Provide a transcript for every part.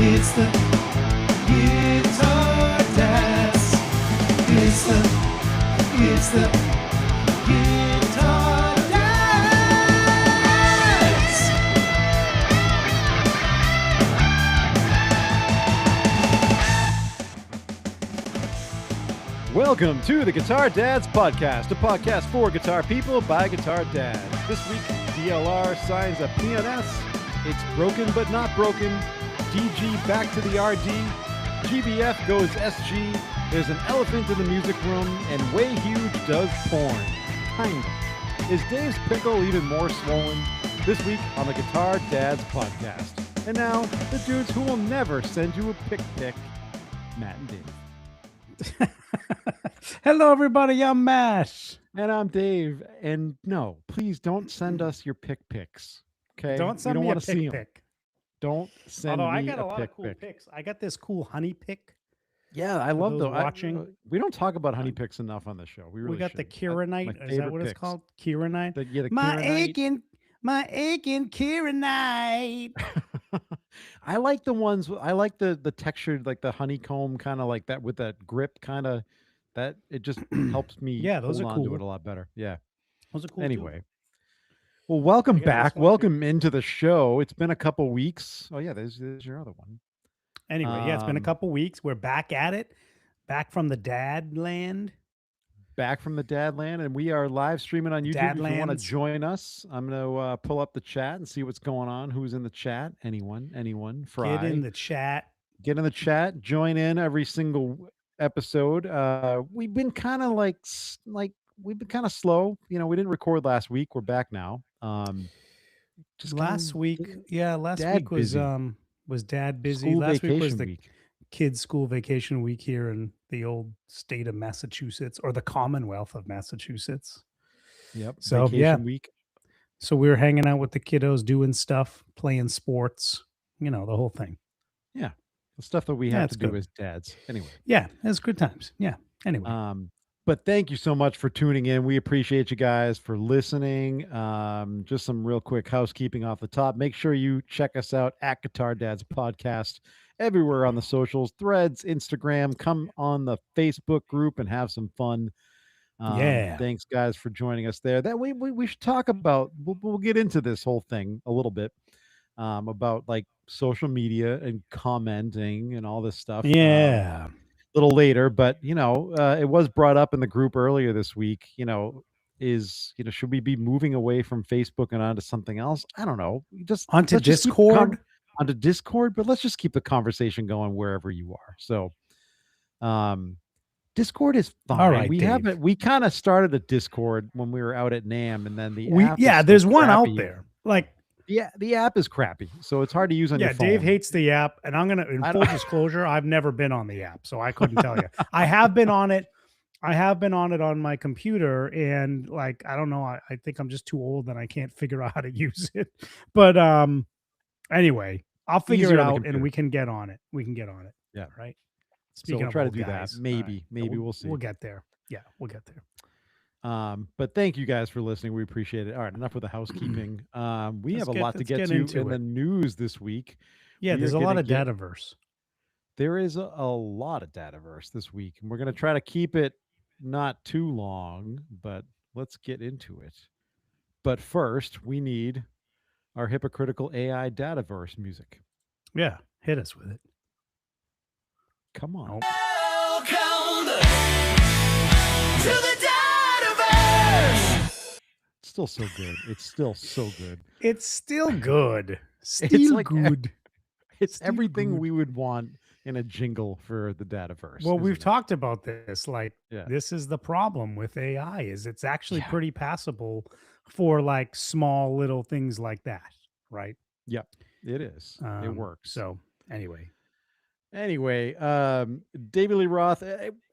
It's the Guitar Dads. It's the Guitar Dads. Welcome to the Guitar Dads Podcast, a podcast for guitar people by guitar dads. This week, DLR signs a PNS. It's broken but not broken. DG back to the RD. GBF goes SG. There's an elephant in the music room, and Way Huge does porn. Kinda. Is Dave's pickle even more swollen? This week on the Guitar Dads Podcast. And now, the dudes who will never send you a pic, Matt and Dave. Hello, everybody. I'm Mash. And I'm Dave. And no, please don't send us your pics. Okay? Don't send we don't me want a to see 'em. pic. Don't send Although me I got a lot pic of cool pic. pics. I got this cool honey pic. Yeah, I love those those. watching. We don't talk about honey pics enough on the show. We really We got the should. That's Kieranite. my Is that favorite what it's pics. called? Kieranite. The My Kieranite. aching Kieranite. I like the ones. I like the textured, like the honeycomb kind of like that with that grip kind of. That it just helps me. Yeah, those hold are on to cool. it a lot better. Yeah. Those are cool. Anyway. Well, welcome I got this back. one Welcome into the show. It's been a couple weeks. Oh yeah, there's your other one. Anyway, yeah, it's been a Um, couple weeks. We're back at it. Back from the dad land. Back from the Dadland, and we are live streaming on YouTube. If you want to Dadlands. join us, I'm gonna pull up the chat and see what's going on. Who's in the chat? Anyone? Fry. Get in the chat. Get in the chat. Join in every single episode. We've been kind of we've been kind of slow. You know, we didn't record last week. We're back now. Just Last week, last dad week was busy. was dad busy. School Last week was vacation the week. kids' school vacation week here in the old state of Massachusetts, or the Commonwealth of Massachusetts. Yep. So, vacation yeah. week. So we were hanging out with the kiddos, doing stuff, playing sports, the whole thing. Yeah. The stuff that we Yeah, have it's to do good. as dads. Anyway. Yeah, it was good times. Yeah. Anyway, But thank you so much for tuning in. We appreciate you guys for listening. Just some real quick housekeeping off the top. Make sure you check us out at Guitar Dads Podcast everywhere on the socials, Threads, Instagram. Come on the Facebook group and have some fun. Yeah. Thanks, guys, for joining us there. That we should talk about. We'll get into this whole thing a little bit about like social media and commenting and all this stuff. yeah. Little later, but it was brought up in the group earlier this week. Should we be moving away from Facebook and onto something else? I don't know. Onto let's just keep the Discord? onto Discord, but let's just keep the conversation going wherever you are. So, Discord is fine. All right, we Dave. haven't. We kind of started a Discord when we were out at NAMM, and then the app is so there's one out crappy. there. Like, Yeah, the app is crappy, so it's hard to use on your phone. Dave hates the app, and I'm gonna, in I full don't- disclosure, I've never been on the app, so I couldn't tell you. I have been on it. I have been on it on my computer, and like, I don't know. I think I'm just too old and I can't figure out how to use it. But anyway, I'll figure Easier it on the out, and computer. we can get on it. We can get on it. Yeah. Right. So we'll of try to old do that. guys, all Maybe Yeah, we'll see. We'll get there. Yeah, we'll get there. But thank you guys for listening. We appreciate it. All right, enough with the housekeeping. We Let's have a get- lot to let's get get to into in the it. news this week. Yeah, We there's are a lot gonna of get- dataverse. There is a lot of Dataverse this week, and we're going to try to keep it not too long, but let's get into it. But first, we need our hypocritical AI Dataverse music. Yeah, hit us with it. Come on. Nope. Welcome to the Dataverse. It's still so good. It's still so good. It's still good. Still like- good. It's Still everything good. we would want in a jingle for the Dataverse. Well, we've isn't it? talked about this. Like, Yeah. this is the problem with AI, is it's actually Yeah. pretty passable for like small little things like that, right? Yep, it is. It works. So anyway, Anyway, David Lee Roth,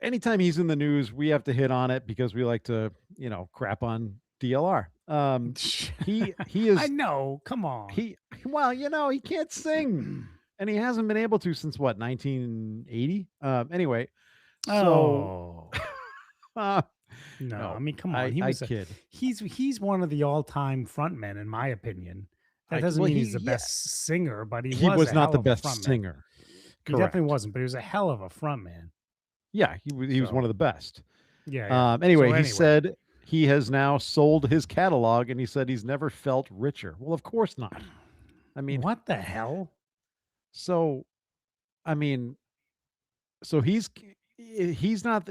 anytime he's in the news, we have to hit on it because we like to, crap on DLR. He is I know. Come on. he can't sing and he hasn't been able to since what, 1980? Anyway, so No, no, I mean, come on. I kid. He's one of the all-time frontmen, in my opinion. That I- doesn't well, mean he- he's the yeah. best singer, but he He was a not hell the of a best frontman. singer. He definitely Correct. wasn't, but he was a hell of a front man. Yeah, he was So one of the best. yeah. Anyway, So he anyway, said he has now sold his catalog, and he said he's never felt richer. Well, of course not. I mean, what the hell? so I mean, so he's not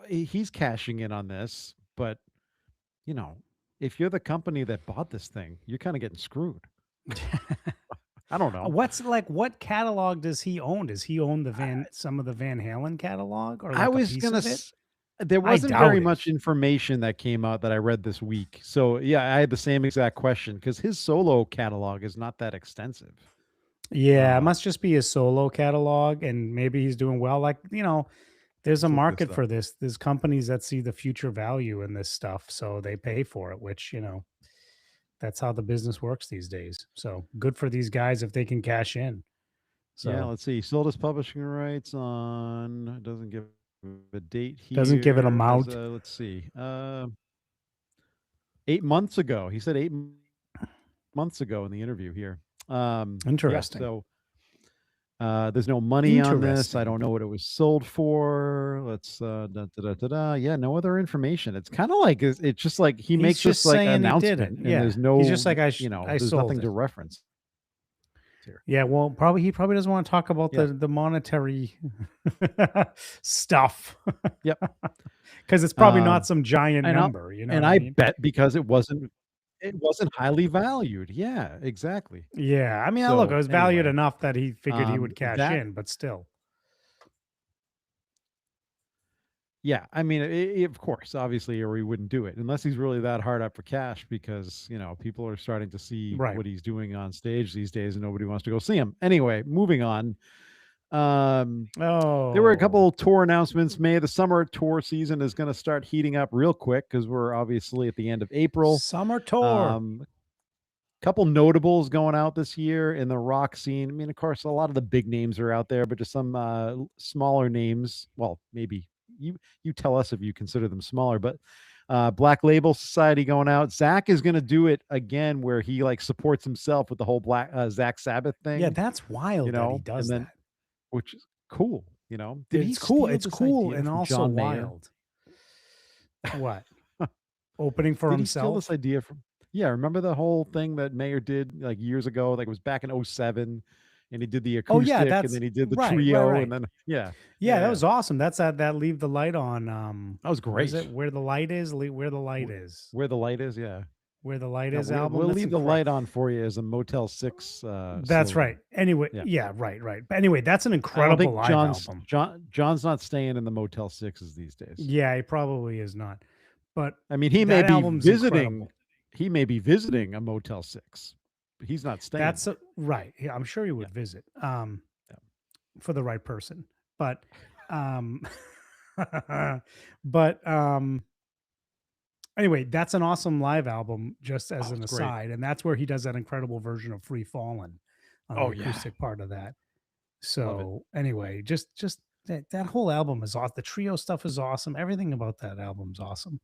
he's cashing in on this, but you know, if you're the company that bought this thing, you're kind of getting screwed. I don't know. What's like what catalog does he own? Does he own some of the Van Halen catalog or I like a was piece gonna. of it? There I wasn't very doubt it. much information that came out that I read this week. So yeah, I had the same exact question because his solo catalog is not that extensive. Yeah, it Uh, must just be his solo catalog and maybe he's doing well. Like, there's a let's look this market up. for this. There's companies that see the future value in this stuff, so they pay for it, which, that's how the business works these days. So good for these guys if they can cash in. Yeah, So let's see. Sold his publishing rights on. It doesn't give a date doesn't give an here. amount. Let's see. 8 months ago. He said months ago in the interview here. Yeah. Interesting. So there's no money on this. I Interesting. don't know what it was sold for. Let's yeah, no other information. It's kind of like it's just like he He's makes this just like saying he did it. announcement and Yeah. there's He's just no, like I there's sold nothing it. to reference here. Yeah, well, he probably doesn't want to talk about Yeah. the monetary stuff. Yep. Because it's probably not Um, some giant and I, number, you know and what I I mean? bet because it wasn't highly valued. Yeah, exactly. Yeah, I mean, look, it So was valued anyway, enough that he figured he would cash that in, but still. yeah, I mean, of course, obviously, or he wouldn't do it unless he's really that hard up for cash because, people are starting to see Right. what he's doing on stage these days and nobody wants to go see him. Anyway, moving on. There were a Oh, couple tour announcements made. The summer tour season is going to start heating up real quick because we're obviously at the end of April. summer tour. Couple notables going out this year in the rock scene. I mean, of course, a lot of the big names are out there, but just some smaller names. Well, maybe you tell us if you consider them smaller, but Black Label Society going out. Zach is going to do it again, where he like supports himself with the whole Zach Sabbath thing. Yeah, that's wild that he does and then that. which is cool. Did he It's cool. steal It's this cool idea and from also John Mayer? wild. What? Opening for Did he steal himself? this idea from? Yeah, remember the whole thing that Mayer did like years ago? Like it was back in 07, and he did the Oh acoustic, yeah, and that's then he did the right, trio, right. and then yeah, Yeah, that yeah. was awesome. That's that Leave the Light On. That was What is great. it? Where the Light Is? Where the Light Is. Where the light is, yeah. Where the Light Yeah, Is we'll album. we'll That's leave the light on for you as a Motel 6 That's slogan. right. Anyway, Yeah. yeah, right. But anyway, that's an I don't incredible think live John's album. John's not staying in the Motel 6s these days. Yeah, he probably is not. But I mean, he may that be album's visiting. incredible. He may be visiting a Motel 6, but he's not staying. That's right. Yeah, I'm sure he would visit. For the right person. But but anyway, that's an awesome live album, just as an it's great. aside. And that's where he does that incredible version of Free Fallin' on Oh, the yeah. acoustic part of that. Love it. So anyway, just that whole album is awesome. The trio stuff is awesome. Everything about that album's awesome.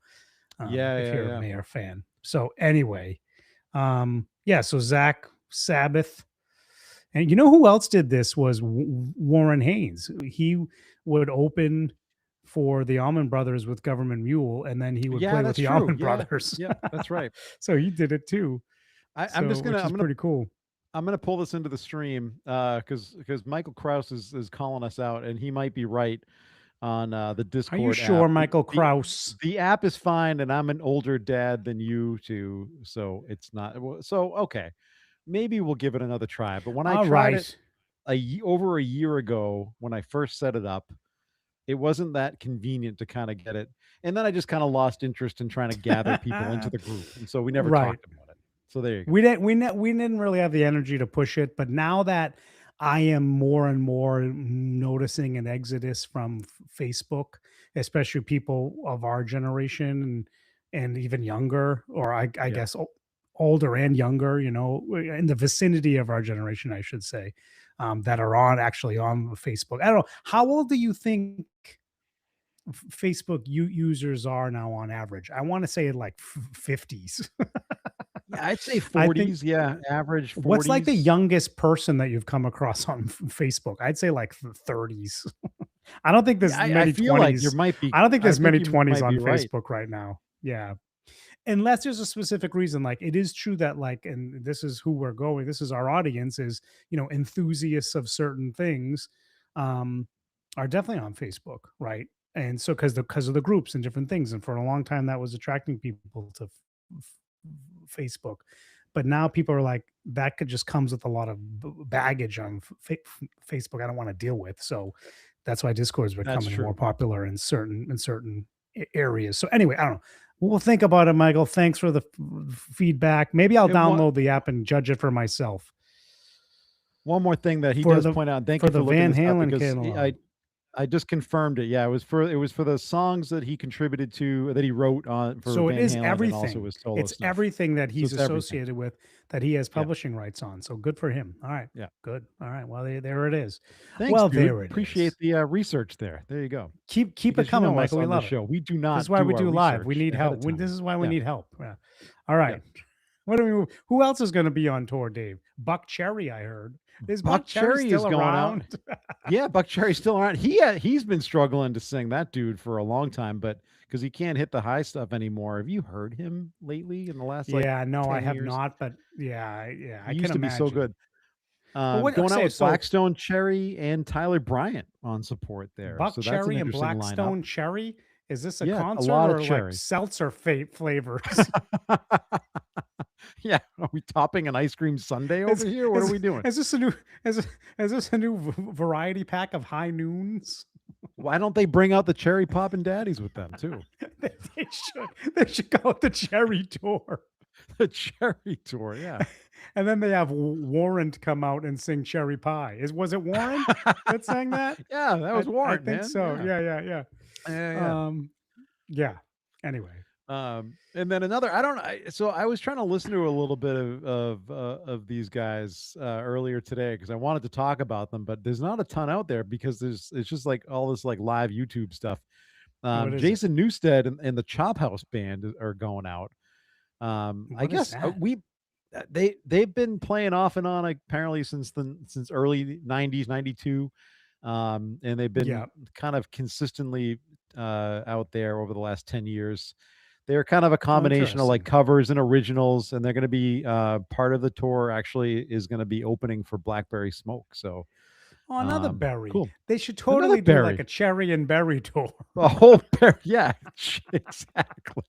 Yeah, if yeah, you're yeah. a Mayer fan. So anyway, yeah. So Zach Sabbath, and you know who else did this was Warren Haynes. He would open for the Allman Brothers with Government Mule, and then he would Yeah, play with that's the true. Allman Yeah. Brothers. Yeah, that's right. So he did it too. I'm just which is pretty cool. I'm gonna pull this into the stream because Michael Kraus is calling us out, and he might be right on the Are Discord. you sure, app. Michael Kraus? The app is fine, and I'm an older dad than you two, so it's not. So okay, maybe we'll give it another try. But when I All tried right. it over a year ago, when I first set it up, it wasn't that convenient to kind of get it, and then I just kind of lost interest in trying to gather people into the group, and so we never Right. talked about it. So there you go. We didn't really have the energy to push it, but now that I am more and more noticing an exodus from Facebook, especially people of our generation and even younger, or I guess older and younger, in the vicinity of our generation, I should say, that are actually on Facebook. I don't know. How old do you think Facebook users are now on average? I want to say like 50s. Yeah, I'd say I think 40s. Yeah, average what's like the 40s. youngest person that you've come across on Facebook? I'd say like 30s. I don't think Yeah, there's I many feel like there 20s. might be. I don't think I there's think many you 20s might on be right. Facebook right now. Yeah. Unless there's a specific reason. Like it is true that like, and this is who we're going, this is our audience is, enthusiasts of certain things um are definitely on Facebook, right? And so because of the groups and different things. And for a long time that was attracting people to Facebook. But now people are like, that could just comes with a lot of baggage on Facebook I don't want to deal with. So that's why Discord is That's becoming more true. popular in certain areas. So anyway, I don't know. We'll think about it, Michael. Thanks for the feedback. Maybe I'll And download the app and judge it for myself. one more thing that he For does the point out. Thank for you the for looking Van this up Halen because catalog. I just confirmed it. Yeah, it was for the songs that he contributed to that he wrote on for So it Van is Halen and also everything. his solo It's stuff. everything that So he's it's everything. associated with that he has Yeah. publishing rights on. So good for him. All right. Yeah. Good. All right. Well, there it is. Thanks, Well, dude. there it Appreciate is. the research there. There you go. Keep Because it coming, us Michael. We on this love it. show, we do This not is why do we our do live. We research need ahead of help. time. This is why we Yeah. need help. Yeah. All right. What do we? Who else is going to be on tour, Dave? Buck Cherry, I heard. Is Buck Cherry is still going around? out. Yeah, Buck Cherry's still around. He's been struggling to sing, that dude, for a long time, but because he can't hit the high stuff anymore. Have you heard him lately in the last like Yeah, no, I 10 have years? not. But yeah, I He can used to be so imagine. good. But what? Going out Okay, with so Blackstone Cherry and Tyler Bryant on support there. Buck So that's an Cherry and interesting lineup. Blackstone Cherry. Is this a Yeah, a concert lot of or like cherry. seltzer flavors? Yeah, are we topping an ice cream sundae over here? What are we doing? Is this a new? Is this a new variety pack of High Noons? Why don't they bring out the cherry poppin' daddies with them too? They should. They should go with the Cherry Tour. The cherry tour, yeah. And then they have Warren come out and sing Cherry Pie. Was it Warren that sang that? Yeah, that was Warren. I think man. so. Yeah. Yeah. Yeah. Yeah. Anyway. And then another. So I was trying to listen to a little bit of these guys earlier today because I wanted to talk about them, but there's not a ton out there because it's just like all this like live YouTube stuff. What is it? Jason Newsted and the Chop House Band are going out. I What is guess that? they've been playing off and on apparently since early 90s, 92. And they've been Yeah. kind of consistently out there over the last 10 years. They're kind of a combination of like interesting. covers and originals, and they're going to be part of the tour actually is going to be opening for Blackberry Smoke. So Oh, another berry. cool. They should Another totally do like berry. a cherry and berry tour. A whole pair. Yeah, exactly.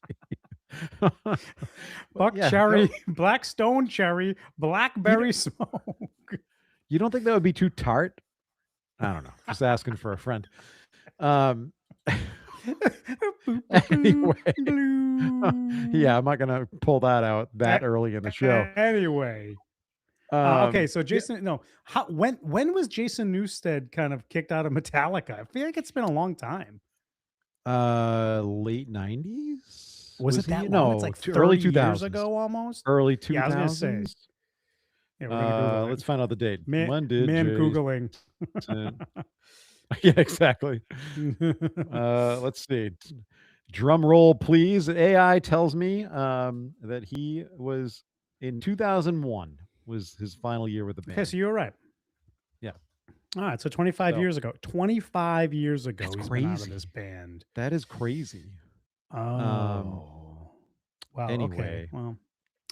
Buck yeah, cherry, Blackstone cherry, blackberry smoke. You don't think that would be too tart? I don't know. Just asking for a friend. Anyway, yeah, I'm not gonna pull that out that early in the show. Anyway, okay. So Jason, no, when was Jason Newsted kind of kicked out of Metallica? I feel like it's been a long time. Late 90s. Was it that long? No, It's like 30 early years 2000s. ago almost. Early 2000s. Yeah, I was gonna say. Yeah, we're gonna Google it. Let's find out the date. Man When did Googling. Yeah, exactly. Let's see. Drum roll, please. AI tells me that he was in 2001 was his final year with the band. Okay, so you were right. Yeah. All right, so 25 years ago. 25 years ago, That's he's been out of crazy. this band. That is crazy. Oh. Wow. Okay. Anyway. Well.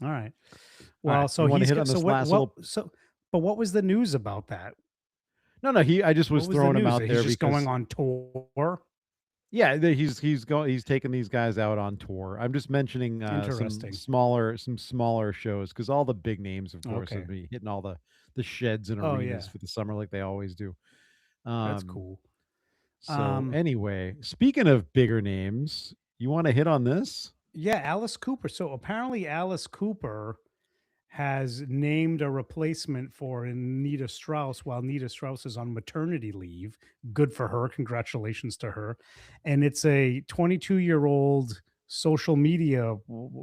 All right. All Well, right, so you wanna he's hit got, on so this what, last what little- so but what was the news about that? No, I just was What the throwing him news? out That there he's just because going on tour. yeah, he's taking these guys out on tour. I'm just mentioning Interesting. some smaller shows because all the big names, of course, Okay. will be hitting all the sheds and Oh, arenas yeah. for the summer like they always do. That's cool. So anyway, speaking of bigger names, you want to hit on this? Yeah, Alice Cooper. So apparently Alice Cooper has named a replacement for Nita Strauss while Nita Strauss is on maternity leave. Good for her. Congratulations to her. And it's a 22-year-old social media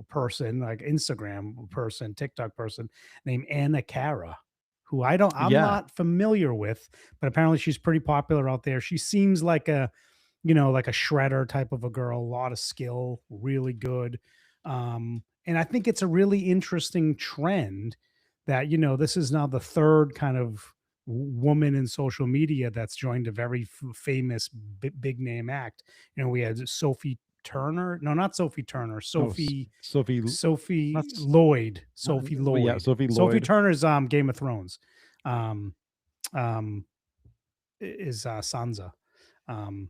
person, like Instagram person, TikTok person named Anna Cara, who I'm Yeah. not familiar with, but apparently she's pretty popular out there. She seems like a, like a shredder type of a girl, a lot of skill, really good. And I think it's a really interesting trend that, this is now the third kind of woman in social media that's joined a very famous big name act. We had Sophie Turner. No, not Sophie Turner. No, Sophie, Sophie not, Lloyd. not, Sophie well, yeah, Lloyd. Sophie Sophie Lloyd. Turner's Game of Thrones. Um, um, is Sansa. Um,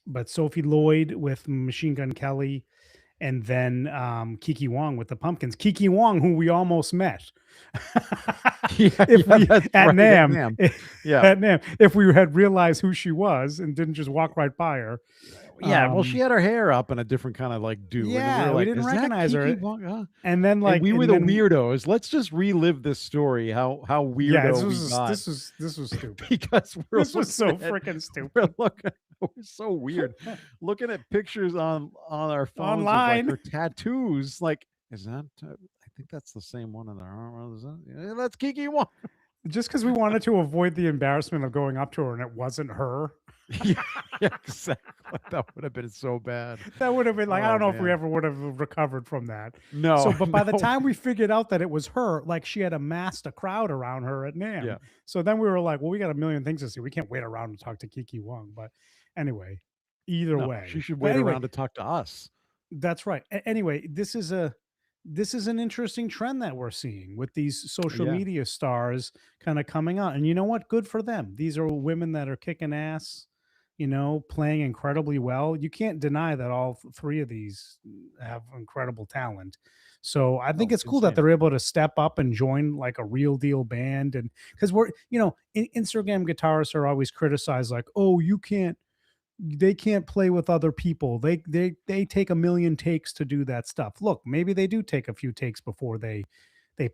but Sophie Lloyd with Machine Gun Kelly, and then Kiki Wong with the Pumpkins. Kiki Wong, who we almost met. If we that's at right, NAM, NAM. Yeah. at NAM, if we had realized who she was and didn't just walk right by her. Yeah, well, she had her hair up in a different kind of like do. Yeah, and we we didn't "Is that recognize her." Kiki Wong?" And then like and we were and the then- weirdos. Let's just relive this story. How weirdo Yeah, this we was got this was stupid. because we're This was so looking at- freaking stupid. We're looking. We're so weird. Looking at pictures on our phones Online. of like her tattoos. Like, is that? I think that's the same one in the arm. Is that? Yeah, that's Kiki Wong. Just because we wanted to avoid the embarrassment of going up to her and it wasn't her. yeah, exactly. That would have been so bad. That would have been like, I Oh, don't know if we man. ever would have recovered from that. No. So, but by the no. time we figured out that it was her, like she had amassed a crowd around her at NAM. Yeah. So then we were like, well, we got a million things to see. We can't wait around and talk to Kiki Wong. But anyway, either No, way, she should But wait anyway, around to talk to us. That's right. Anyway, this is an interesting trend that we're seeing with these social Yeah. media stars kind of coming out. And you know what? Good for them. These are women that are kicking ass, playing incredibly well. You can't deny that all three of these have incredible talent. So I think Oh, it's cool that insane. they're able to step up and join like a real deal band. And because Instagram guitarists are always criticized like, oh, they can't play with other people. They take a million takes to do that stuff. Look, maybe they do take a few takes before they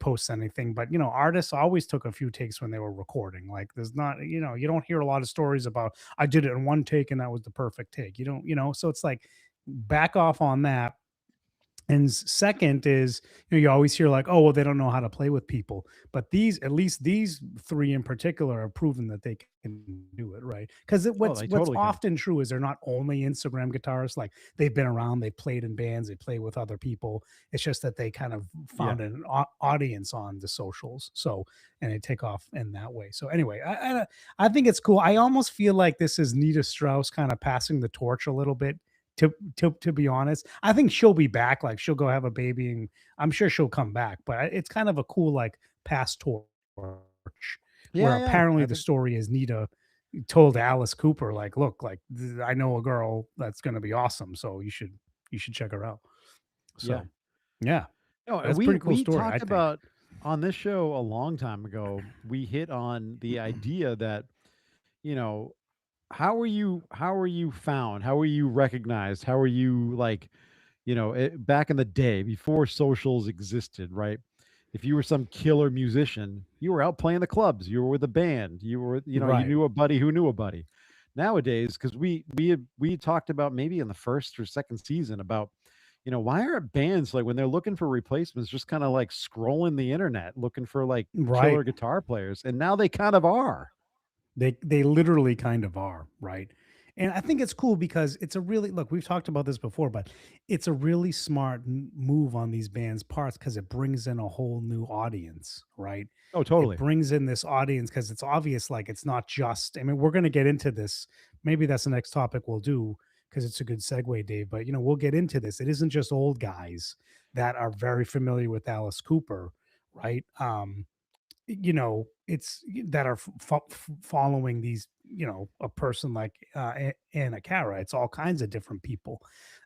post anything, but artists always took a few takes when they were recording. Like there's not, you don't hear a lot of stories about I did it in one take and that was the perfect take. You don't, so it's like back off on that. And second is, you always hear like, oh, well, they don't know how to play with people. But at least these three in particular are proven that they can do it, right? Because what's they totally can. often true is they're not only Instagram guitarists. Like they've been around, they played in bands, they play with other people. It's just that they kind of found an audience on the socials. So, and they take off in that way. So anyway, I think it's cool. I almost feel like this is Nita Strauss kind of passing the torch a little bit. To be honest, I think she'll be back. Like she'll go have a baby, and I'm sure she'll come back. But it's kind of a cool like past torch, where apparently the story is Nita told Alice Cooper like, "Look, like I know a girl that's going to be awesome, so you should check her out." So, yeah, No, that's a we pretty cool story, I talked think. about on this show a long time ago. We hit on the idea that, how are you found? How are you recognized? How are you like, back in the day before socials existed, right? If you were some killer musician, you were out playing the clubs. You were with a band. You were, you Right. knew a buddy who knew a buddy. Nowadays, because we had talked about maybe in the first or second season about, why aren't bands like when they're looking for replacements just kind of like scrolling the internet looking for like Right. killer guitar players, and now they kind of are. They literally kind of are, right? And I think it's cool because it's a really look, we've talked about this before, but it's a really smart move on these bands' parts because it brings in a whole new audience, right? Oh, totally. It brings in this audience because it's obvious, like it's not just, I mean, we're going to get into this. Maybe that's the next topic we'll do because it's a good segue, Dave. But we'll get into this. It isn't just old guys that are very familiar with Alice Cooper, right? It's that are following these, a person like Anna Cara. It's all kinds of different people.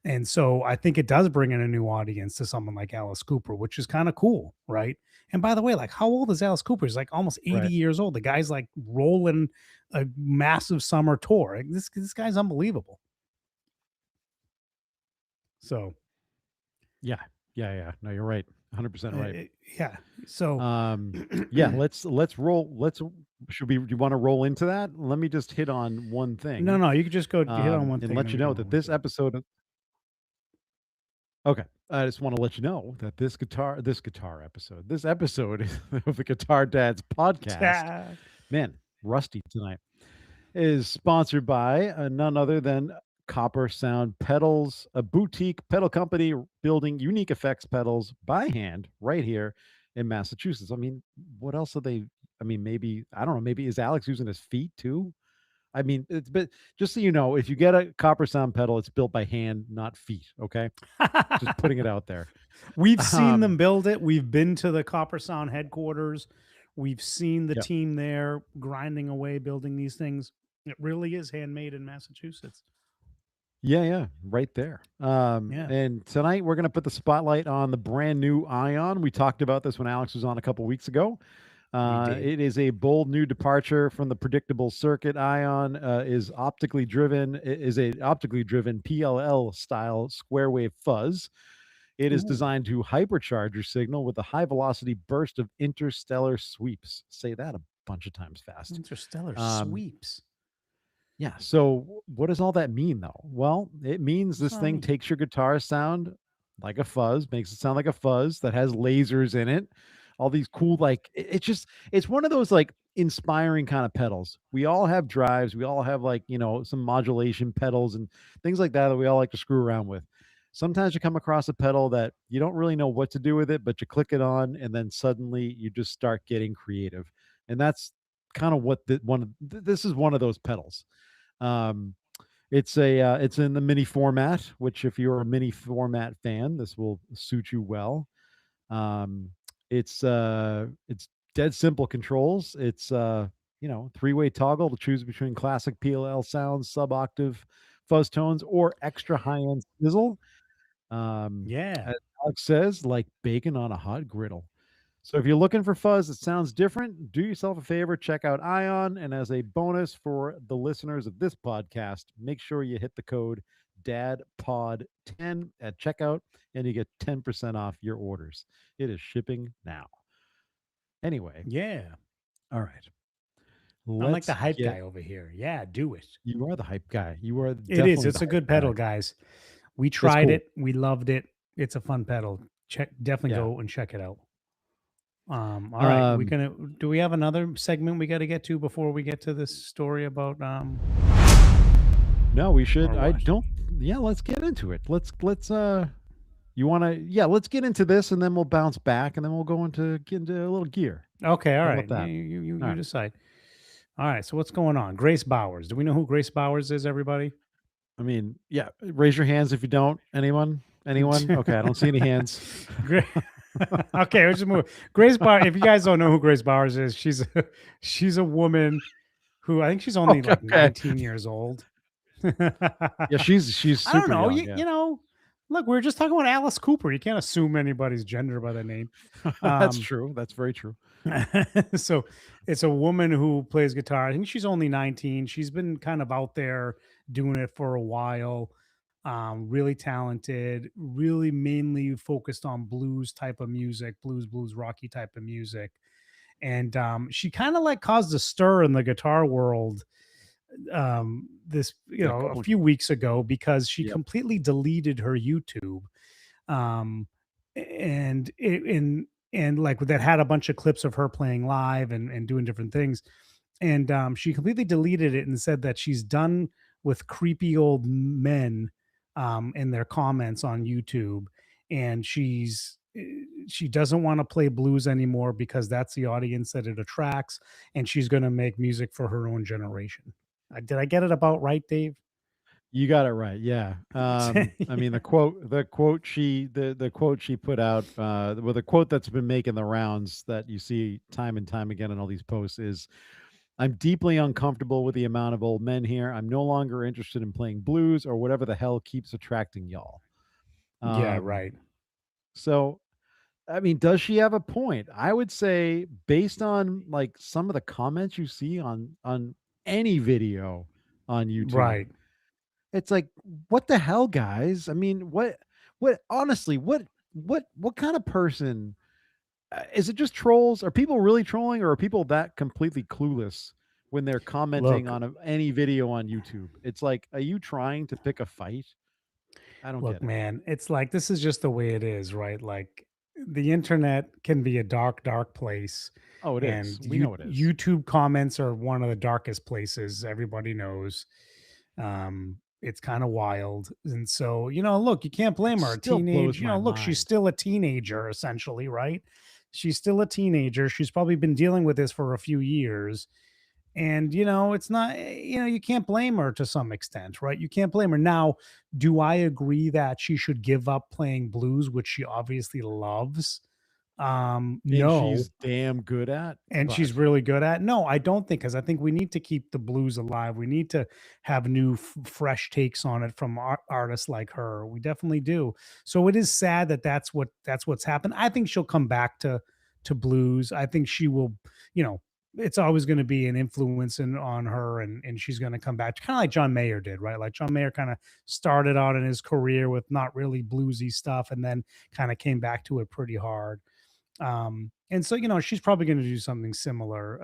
And so I think it does bring in a new audience to someone like Alice Cooper, which is kind of cool, right? And by the way, like how old is Alice Cooper? He's like almost 80 Right. years old. The guy's like rolling a massive summer tour. Like, this guy's unbelievable. So Yeah. No, you're right. 100% right. yeah. So Yeah, let's roll. Do you want to roll into that? Let me just hit on one thing. no, you could just go hit on one and thing. let then you we know can that roll this into it. episode. Okay, I just want to let you know that this episode of the Guitar Dads podcast, man, rusty tonight, is sponsored by none other than Copper Sound Pedals, a boutique pedal company building unique effects pedals by hand right here in Massachusetts. I mean, what else are they? I mean, maybe, I don't know, maybe is Alex using his feet too? I mean, it's but just so you know, if you get a Copper Sound pedal, it's built by hand, not feet. Okay, just putting it out there. We've seen them Um, build it. We've been to the Copper Sound headquarters. We've seen the Yep. team there grinding away, building these things. It really is handmade in Massachusetts. Yeah, right there. Yeah. And tonight we're going to put the spotlight on the brand new Ion. We talked about this when Alex was on a couple weeks ago. did. It is a bold new departure from the predictable circuit. Ion is a optically driven PLL style square wave fuzz. It is Ooh, designed to hypercharge your signal with a high velocity burst of interstellar sweeps. Say that a bunch of times fast. interstellar Um, sweeps. yeah. So what does all that mean though? Well, it means What's this that thing mean? takes your guitar sound like a fuzz, makes it sound like a fuzz that has lasers in it. All these cool, like it's just it's one of those like inspiring kind of pedals. We all have drives, we all have like, some modulation pedals and things like that that we all like to screw around with. Sometimes you come across a pedal that you don't really know what to do with it, but you click it on and then suddenly you just start getting creative. And that's kind of what this is one of those pedals. um, it's in the mini format, which if you're a mini format fan, this will suit you well. Um, it's dead simple controls. It's three-way toggle to choose between classic PLL sounds, sub-octave fuzz tones, or extra high-end sizzle. Yeah. As Alex says, like bacon on a hot griddle. So if you're looking for fuzz that sounds different, do yourself a favor, check out Ion. And as a bonus for the listeners of this podcast, make sure you hit the code DADPOD10 at checkout and you get 10% off your orders. It is shipping now. Anyway, Yeah. all right. I'm like the Let's hype get guy over here. Yeah, do it. you are the hype guy. You are It is. definitely the It's a hype good guy. pedal, guys. We It's tried cool. it. We loved it. It's a fun pedal. Definitely Yeah. go and check it out. All right. We Um, gonna do we have another segment we gotta get to before we get to this story about no, we should. or I what? don't. Yeah, let's get into it. Let's. You want to? Yeah, let's get into this, and then we'll bounce back, and then we'll get into a little gear. Okay, all How right. about that? You All right. decide. All right, so what's going on? Grace Bowers. Do we know who Grace Bowers is, everybody? I mean, yeah. Raise your hands if you don't. Anyone? Anyone? Okay, I don't see any hands. Gra- okay, let's just move. Grace Bowers. If you guys don't know who Grace Bowers is, she's a woman who I think she's only like Okay. 19 years old. Yeah, she's I don't super know. young. You, Yeah, you know, look, we were just talking about Alice Cooper. You can't assume anybody's gender by the name. that's Um, true. That's very true. so it's a woman who plays guitar. I think she's only 19. She's been kind of out there doing it for a while. Really talented, really mainly focused on blues type of music, blues, rocky type of music. And she kind of like caused a stir in the guitar world this Yeah. a few weeks ago because she Yep. completely deleted her YouTube um and it, and like that had a bunch of clips of her playing live and doing different things, and she completely deleted it and said that she's done with creepy old men in their comments on YouTube, and she doesn't want to play blues anymore because that's the audience that it attracts, and she's going to make music for her own generation. Did I get it about right, Dave? You got it right. Yeah. I mean the quote she put out, well, the quote that's been making the rounds that you see time and time again in all these posts is, I'm deeply uncomfortable with the amount of old men here. I'm no longer interested in playing blues or whatever the hell keeps attracting y'all. Yeah, Um, right. so I mean, does she have a point? I would say based on like some of the comments you see on any video on YouTube, Right. it's like, what the hell, guys? I mean, what honestly, what kind of person is it? Just trolls? Are people really trolling, or are people that completely clueless when they're commenting Look, on any video on YouTube? It's like, are you trying to pick a fight? I don't look, get it. man, it's like this is just the way it is, right? Like the internet can be a dark place, Oh, it and is. We know it is. YouTube comments are one of the darkest places. Everybody knows. It's kind of wild. And so, look, you can't blame her. A Still blows teenage, my look, she's mind. still a teenager, essentially, right? She's still a teenager. She's probably been dealing with this for a few years. And, it's not, you can't blame her to some extent, right? You can't blame her. Now, do I agree that she should give up playing blues, which she obviously loves? And No. she's damn good at, And she's but really good at. No, I don't think, because I think we need to keep the blues alive. We need to have new, fresh takes on it from artists like her. We definitely do. So it is sad that that's what's happened. I think she'll come back to blues. I think she will. You know, it's always going to be an influence on her, and she's going to come back, kind of like John Mayer did, right? Like John Mayer kind of started out in his career with not really bluesy stuff, and then kind of came back to it pretty hard. And so, she's probably going to do something similar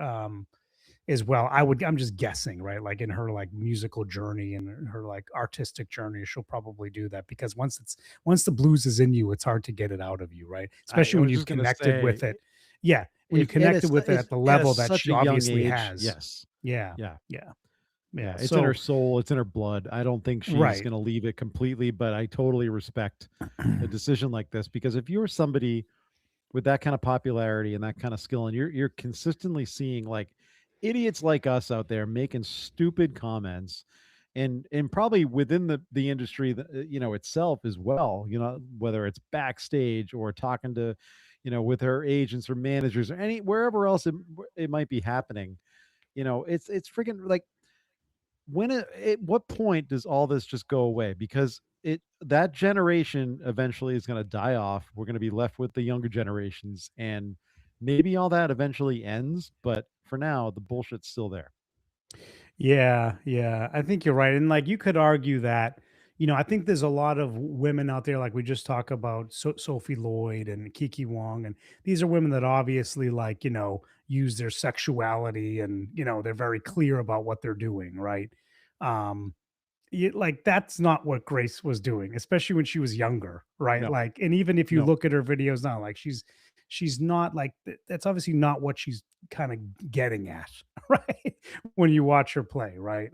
as well. I'm just guessing, right? Like in her like musical journey and her like artistic journey, she'll probably do that, because once the blues is in you, it's hard to get it out of you, right? I Especially when was you've just gonna connected with say, it. Yeah, when you if it connected is with it it's at the at level that such she a young obviously age, has. yes. Yeah, Yeah. yeah, Yeah, yeah. it's in her So soul, it's in her blood. I don't think she's right. gonna leave it completely, but I totally respect a decision like this, because if you're somebody with that kind of popularity and that kind of skill, and you're consistently seeing like idiots like us out there making stupid comments, and probably within the industry itself as well, whether it's backstage or talking to with her agents or managers or any wherever else it might be happening. It's freaking like, at what point does all this just go away? Because that generation eventually is going to die off. We're going to be left with the younger generations, and maybe all that eventually ends, but for now the bullshit's still there. Yeah, yeah. I think you're right. And like you could argue that, I think there's a lot of women out there, like we just talk about Sophie Lloyd and Kiki Wong. And these are women that obviously like, use their sexuality, and, they're very clear about what they're doing, right? Um, like that's not what Grace was doing, especially when she was younger, right? No, Like, and even if you no. look at her videos now, like she's not like that's obviously not what she's kind of getting at, right? When you watch her play, right?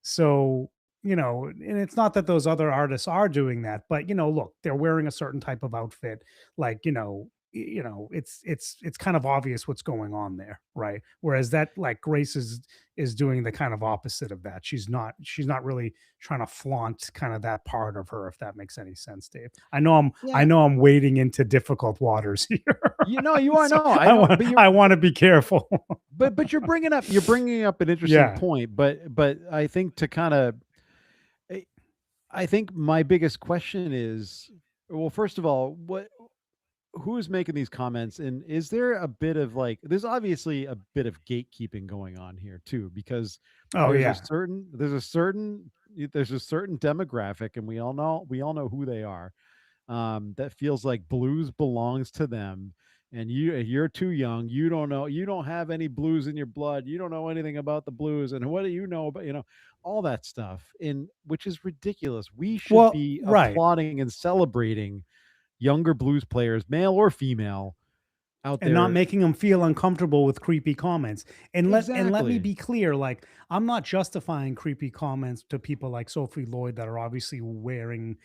So and it's not that those other artists are doing that, but look, they're wearing a certain type of outfit, like it's kind of obvious what's going on there, right? Whereas that like Grace is doing the kind of opposite of that. She's not really trying to flaunt kind of that part of her, if that makes any sense, Dave. I Yeah, know I'm wading into difficult waters here. you are. So No, I I know, want but I want to be careful. you're bringing up an interesting Yeah. point, but I think to kind of I think my biggest question is, well, first of all, who is making these comments, and is there a bit of like, there's obviously a bit of gatekeeping going on here too, because Oh there's a yeah. certain there's a certain there's a certain demographic, and we all know who they are, that feels like blues belongs to them, and you're too young, you don't have any blues in your blood, you don't know anything about the blues, and what do you know about all that stuff, and which is ridiculous. We should Well, be right. applauding and celebrating younger blues players, male or female, out And not there. making them feel uncomfortable with creepy comments. And let me Exactly. be clear, like I'm not justifying creepy comments to people like Sophie Lloyd that are obviously wearing,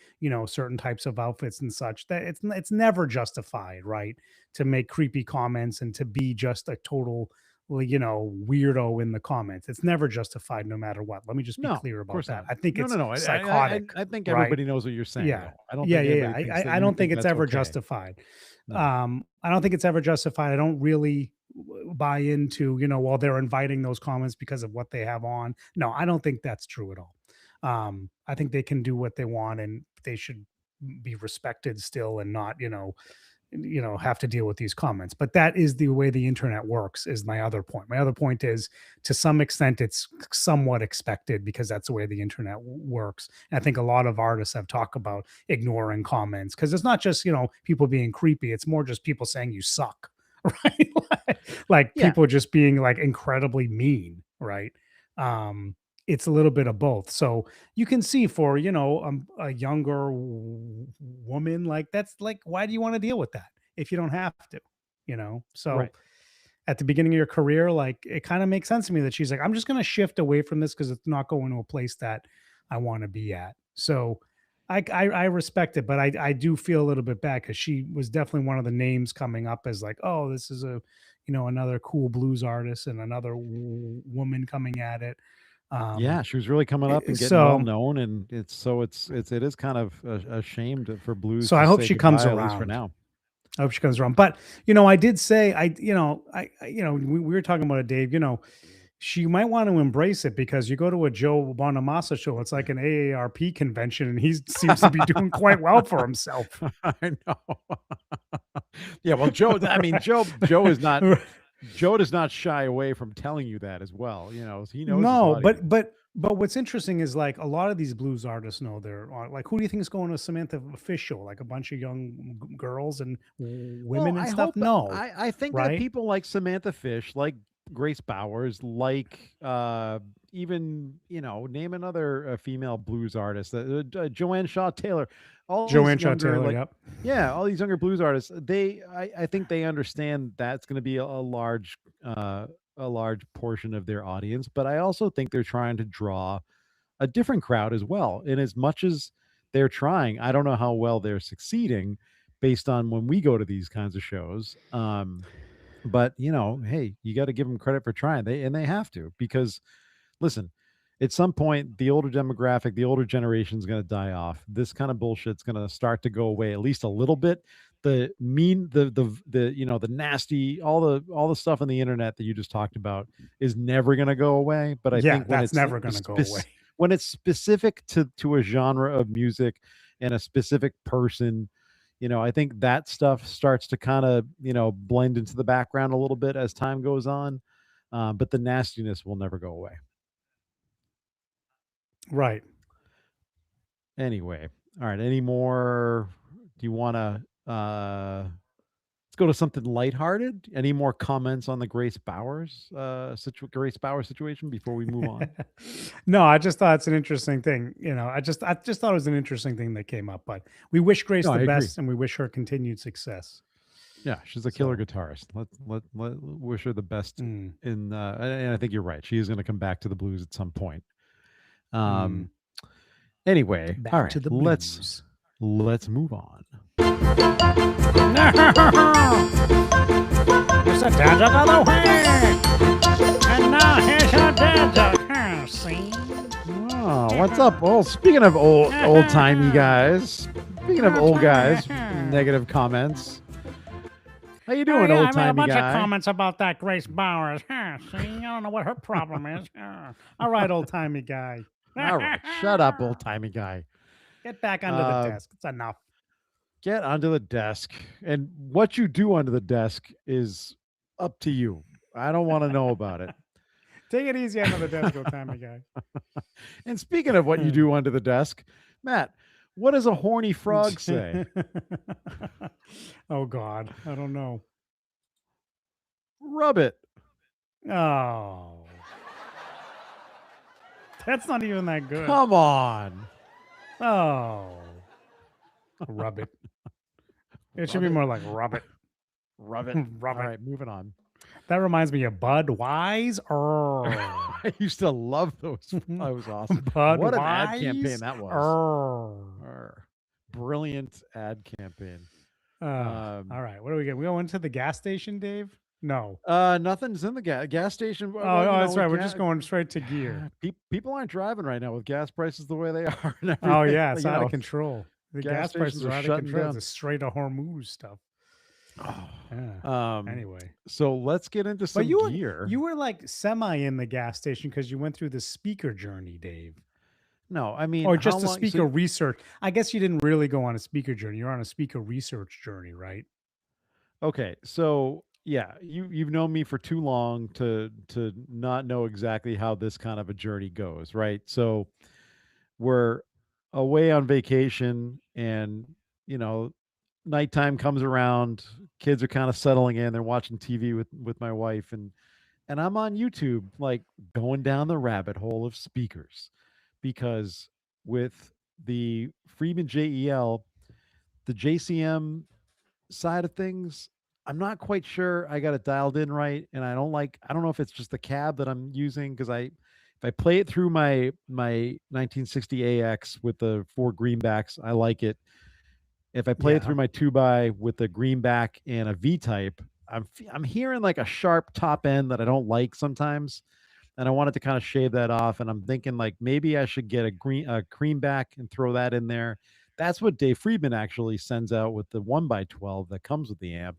certain types of outfits and such. That it's never justified, right? To make creepy comments and to be just a total weirdo in the comments. It's never justified no matter what. Let me just be No, clear of about course that. not. I think No, no, it's no. psychotic, I think right? everybody knows what you're saying, Yeah. though. I don't Yeah, think yeah, yeah. anybody I thinks that I I you don't think think it's that's ever okay. justified. No. I don't think it's ever justified. I don't really buy into, well, they're inviting those comments because of what they have on. No, I don't think that's true at all. I think they can do what they want, and they should be respected still, and not, have to deal with these comments. But that is the way the internet works, is my other point. My other point is, to some extent it's somewhat expected, because that's the way the internet works. And I think a lot of artists have talked about ignoring comments, because it's not just, people being creepy, it's more just people saying you suck. Right? Like Yeah. people just being like incredibly mean, right? um it's a little bit of both. So you can see, for a younger woman, like that's like, why do you want to deal with that if you don't have to? So Right. at the beginning of your career, like it kind of makes sense to me that she's like, I'm just going to shift away from this, because it's not going to a place that I want to be at. So I respect it, but I do feel a little bit bad because she was definitely one of the names coming up as like, oh, this is a, another cool blues artist and another woman coming at it. Yeah, she was really coming up and getting well So known, and it is kind of a shame for blues so to I hope say she comes goodbye, at least for around. now. I hope she comes around. But I did say we were talking about it, Dave. She might want to embrace it because you go to a Joe Bonamassa show, it's like an AARP convention, and he seems to be doing quite well for himself. I know. Yeah, well, Joe. I mean, Joe is not. Joe does not shy away from telling you that as well. He knows his No, audience. but what's interesting is like a lot of these blues artists know they're on. Like, who do you think is going to Samantha Fish show? Like a bunch of young girls and Well, women and I stuff? hope No, I think that right? people like Samantha Fish, like Grace Bowers, like even name another female blues artist, Joanne Shaw Taylor, all these Joanne Shaw younger Taylor. like Yep. yeah, all these younger blues artists. I think they understand that's going to be a large portion of their audience, but I also think they're trying to draw a different crowd as well. And as much as they're trying, I don't know how well they're succeeding based on when we go to these kinds of shows. But hey, you got to give them credit for trying. They have to, because listen, at some point the older demographic, the older generation is going to die off. This kind of bullshit's going to start to go away at least a little bit. The mean, the nasty, all the stuff on the internet that you just talked about is never going to go away. But I Yeah, think when that's it's never going to go away. when it's specific to a genre of music and a specific person, I think that stuff starts to kind of blend into the background a little bit as time goes on. But the nastiness will never go away. Right. Anyway, all right. Any more? Do you want to? Let's go to something lighthearted. Any more comments on the Grace Bowers situation before we move on? No, I just thought it's an interesting thing. I just thought it was an interesting thing that came up. But we wish Grace No, I the agree. best, and we wish her continued success. Yeah, she's a killer So, guitarist. Let wish her the best. mm, And I think you're right. She is going to come back to the blues at some point. mm, Um. Anyway, all back to right. the Let's blues. move on. It's a dad on the way. And now here's your dad. See? Oh, what's up? Well, speaking of old timey guys, speaking of old guys, negative comments. How you doing, old I made a timey bunch guy? of comments about that Grace Bowers. See, I don't know what her problem is. All right, old timey guy. All right, shut up, old timey guy. Get back under the Uh, desk. It's enough. Get onto the desk, and what you do under the desk is up to you. I don't want to know about it. Take it easy under the desk, old timey guy. And speaking of what you do under the desk, Matt, what does a horny frog say? Oh God, I don't know. Rub it. Oh, that's not even that good. Come on. Oh, rub it. It should be Rub it. more like rub it. Rub it. Rub All it. right, moving on. That reminds me of Budweiser. I used to love those. That was awesome. Budweiser. What an ad campaign that was. Oh. Brilliant ad campaign. All right, what do we get? We go into the gas station, Dave? No. Nothing's in the gas station. Oh, that's right. We're just going straight to gear. People aren't driving right now with gas prices the way they are. And Oh everything. yeah, it's out of control. The gas gas prices stations are are out of shutting control. down. It's a straight to Hormuz stuff. Yeah. Anyway, So let's get into some but you gear. were like semi in the gas station because you went through the speaker journey, Dave, No, I mean, or how just a long- speaker research. I guess you didn't really go on a speaker journey. You're on a speaker research journey, right? Okay, so yeah, you've known me for too long to not know exactly how this kind of a journey goes, right? So we're away on vacation, and nighttime comes around, kids are kind of settling in, they're watching TV with my wife, and I'm on YouTube, like going down the rabbit hole of speakers, because with the Friedman JEL, the JCM side of things, I'm not quite sure I got it dialed in right, and I don't know if it's just the cab that I'm using, because If I play it through my 1960 AX with the 4 greenbacks, I like it. If I play it Yeah. through my 2 by with the greenback and a V type, I'm hearing like a sharp top end that I don't like sometimes, and I wanted to kind of shave that off. And I'm thinking like maybe I should get a creamback and throw that in there. That's what Dave Friedman actually sends out with the 1 by 12 that comes with the amp.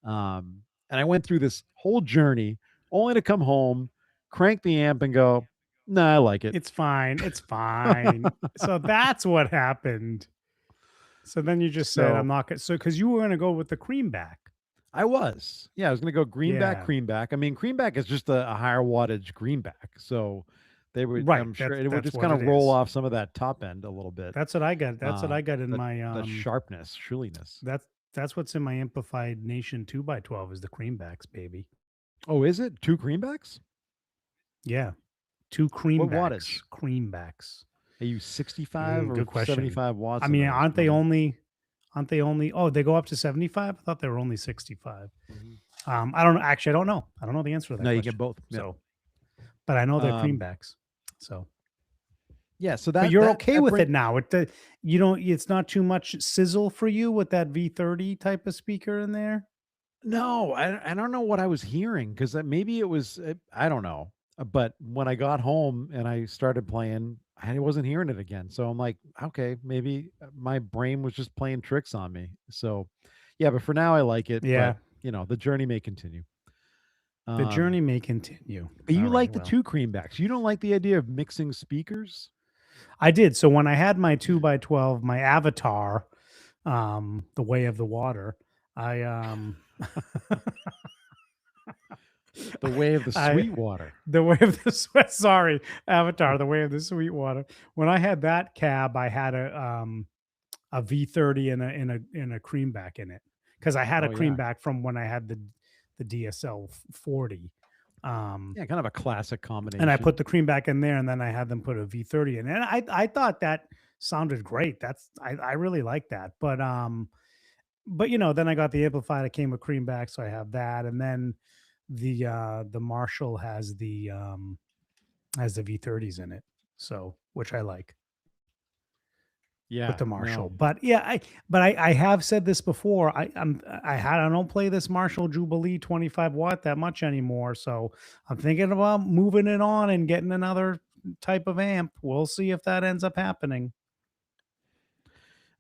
And I went through this whole journey only to come home, crank the amp, and go, "Nah, I like it." It's fine. It's fine. So that's what happened. So then you just said, I'm So not going to. So, because you were going to go with the creamback. I was, yeah, I was gonna go greenback, Yeah. creamback. I mean, creamback is just a higher wattage greenback, so they would, Right. I'm sure, it would That's just what kind of it roll is. off some of that top end a little bit. That's what I got. That's what I got in That my that sharpness, shrilliness. that's what's in my Amplified Nation 2 by 12 is the creambacks, baby. Oh, is it 2 creambacks? Yeah. 2 What creambacks. wattage? Creambacks. Are you 65 or Good question. 75 watts? I in mean, those, aren't they brother? only oh, they go up to 75? I thought they were only 65. Mhm. I don't actually I don't know. I don't know the answer to that No, you question. get both. Yeah. So, but I know they're Um, creambacks. So, yeah. So but that you're that okay that with bring, it now. You don't it's not too much sizzle for you with that V30 type of speaker in there? No, I don't know what I was hearing because maybe it was I don't know. But when I got home and I started playing, I wasn't hearing it again. So I'm like, okay, maybe my brain was just playing tricks on me. So yeah, but for now I like it. Yeah. But the journey may continue. The Um, journey may continue. but you All right. like the Well, 2 creambacks. You don't like the idea of mixing speakers. I did. So when I had my 2 by 12, my avatar, the way of the water, I The way of the I sweet water. the way of the sweat. Sorry, Avatar, the way of the Sweetwater. When I had that cab, I had a V30 and a creamback in it because I had a Oh yeah, creamback from when I had the DSL 40. Um, yeah, kind of a classic and I combination. put the creamback in there, and then I had them put a V30 in, and I thought that sounded great. I really like that, but then I got the amplifier that came with creamback, so I have that, and then the Marshall has the V30s in it, so which I like with Yeah, the Marshall. no, But yeah, I have said this before. I don't play this Marshall Jubilee 25 watt that much anymore, so I'm thinking about moving it on and getting another type of amp. We'll see if that ends up happening.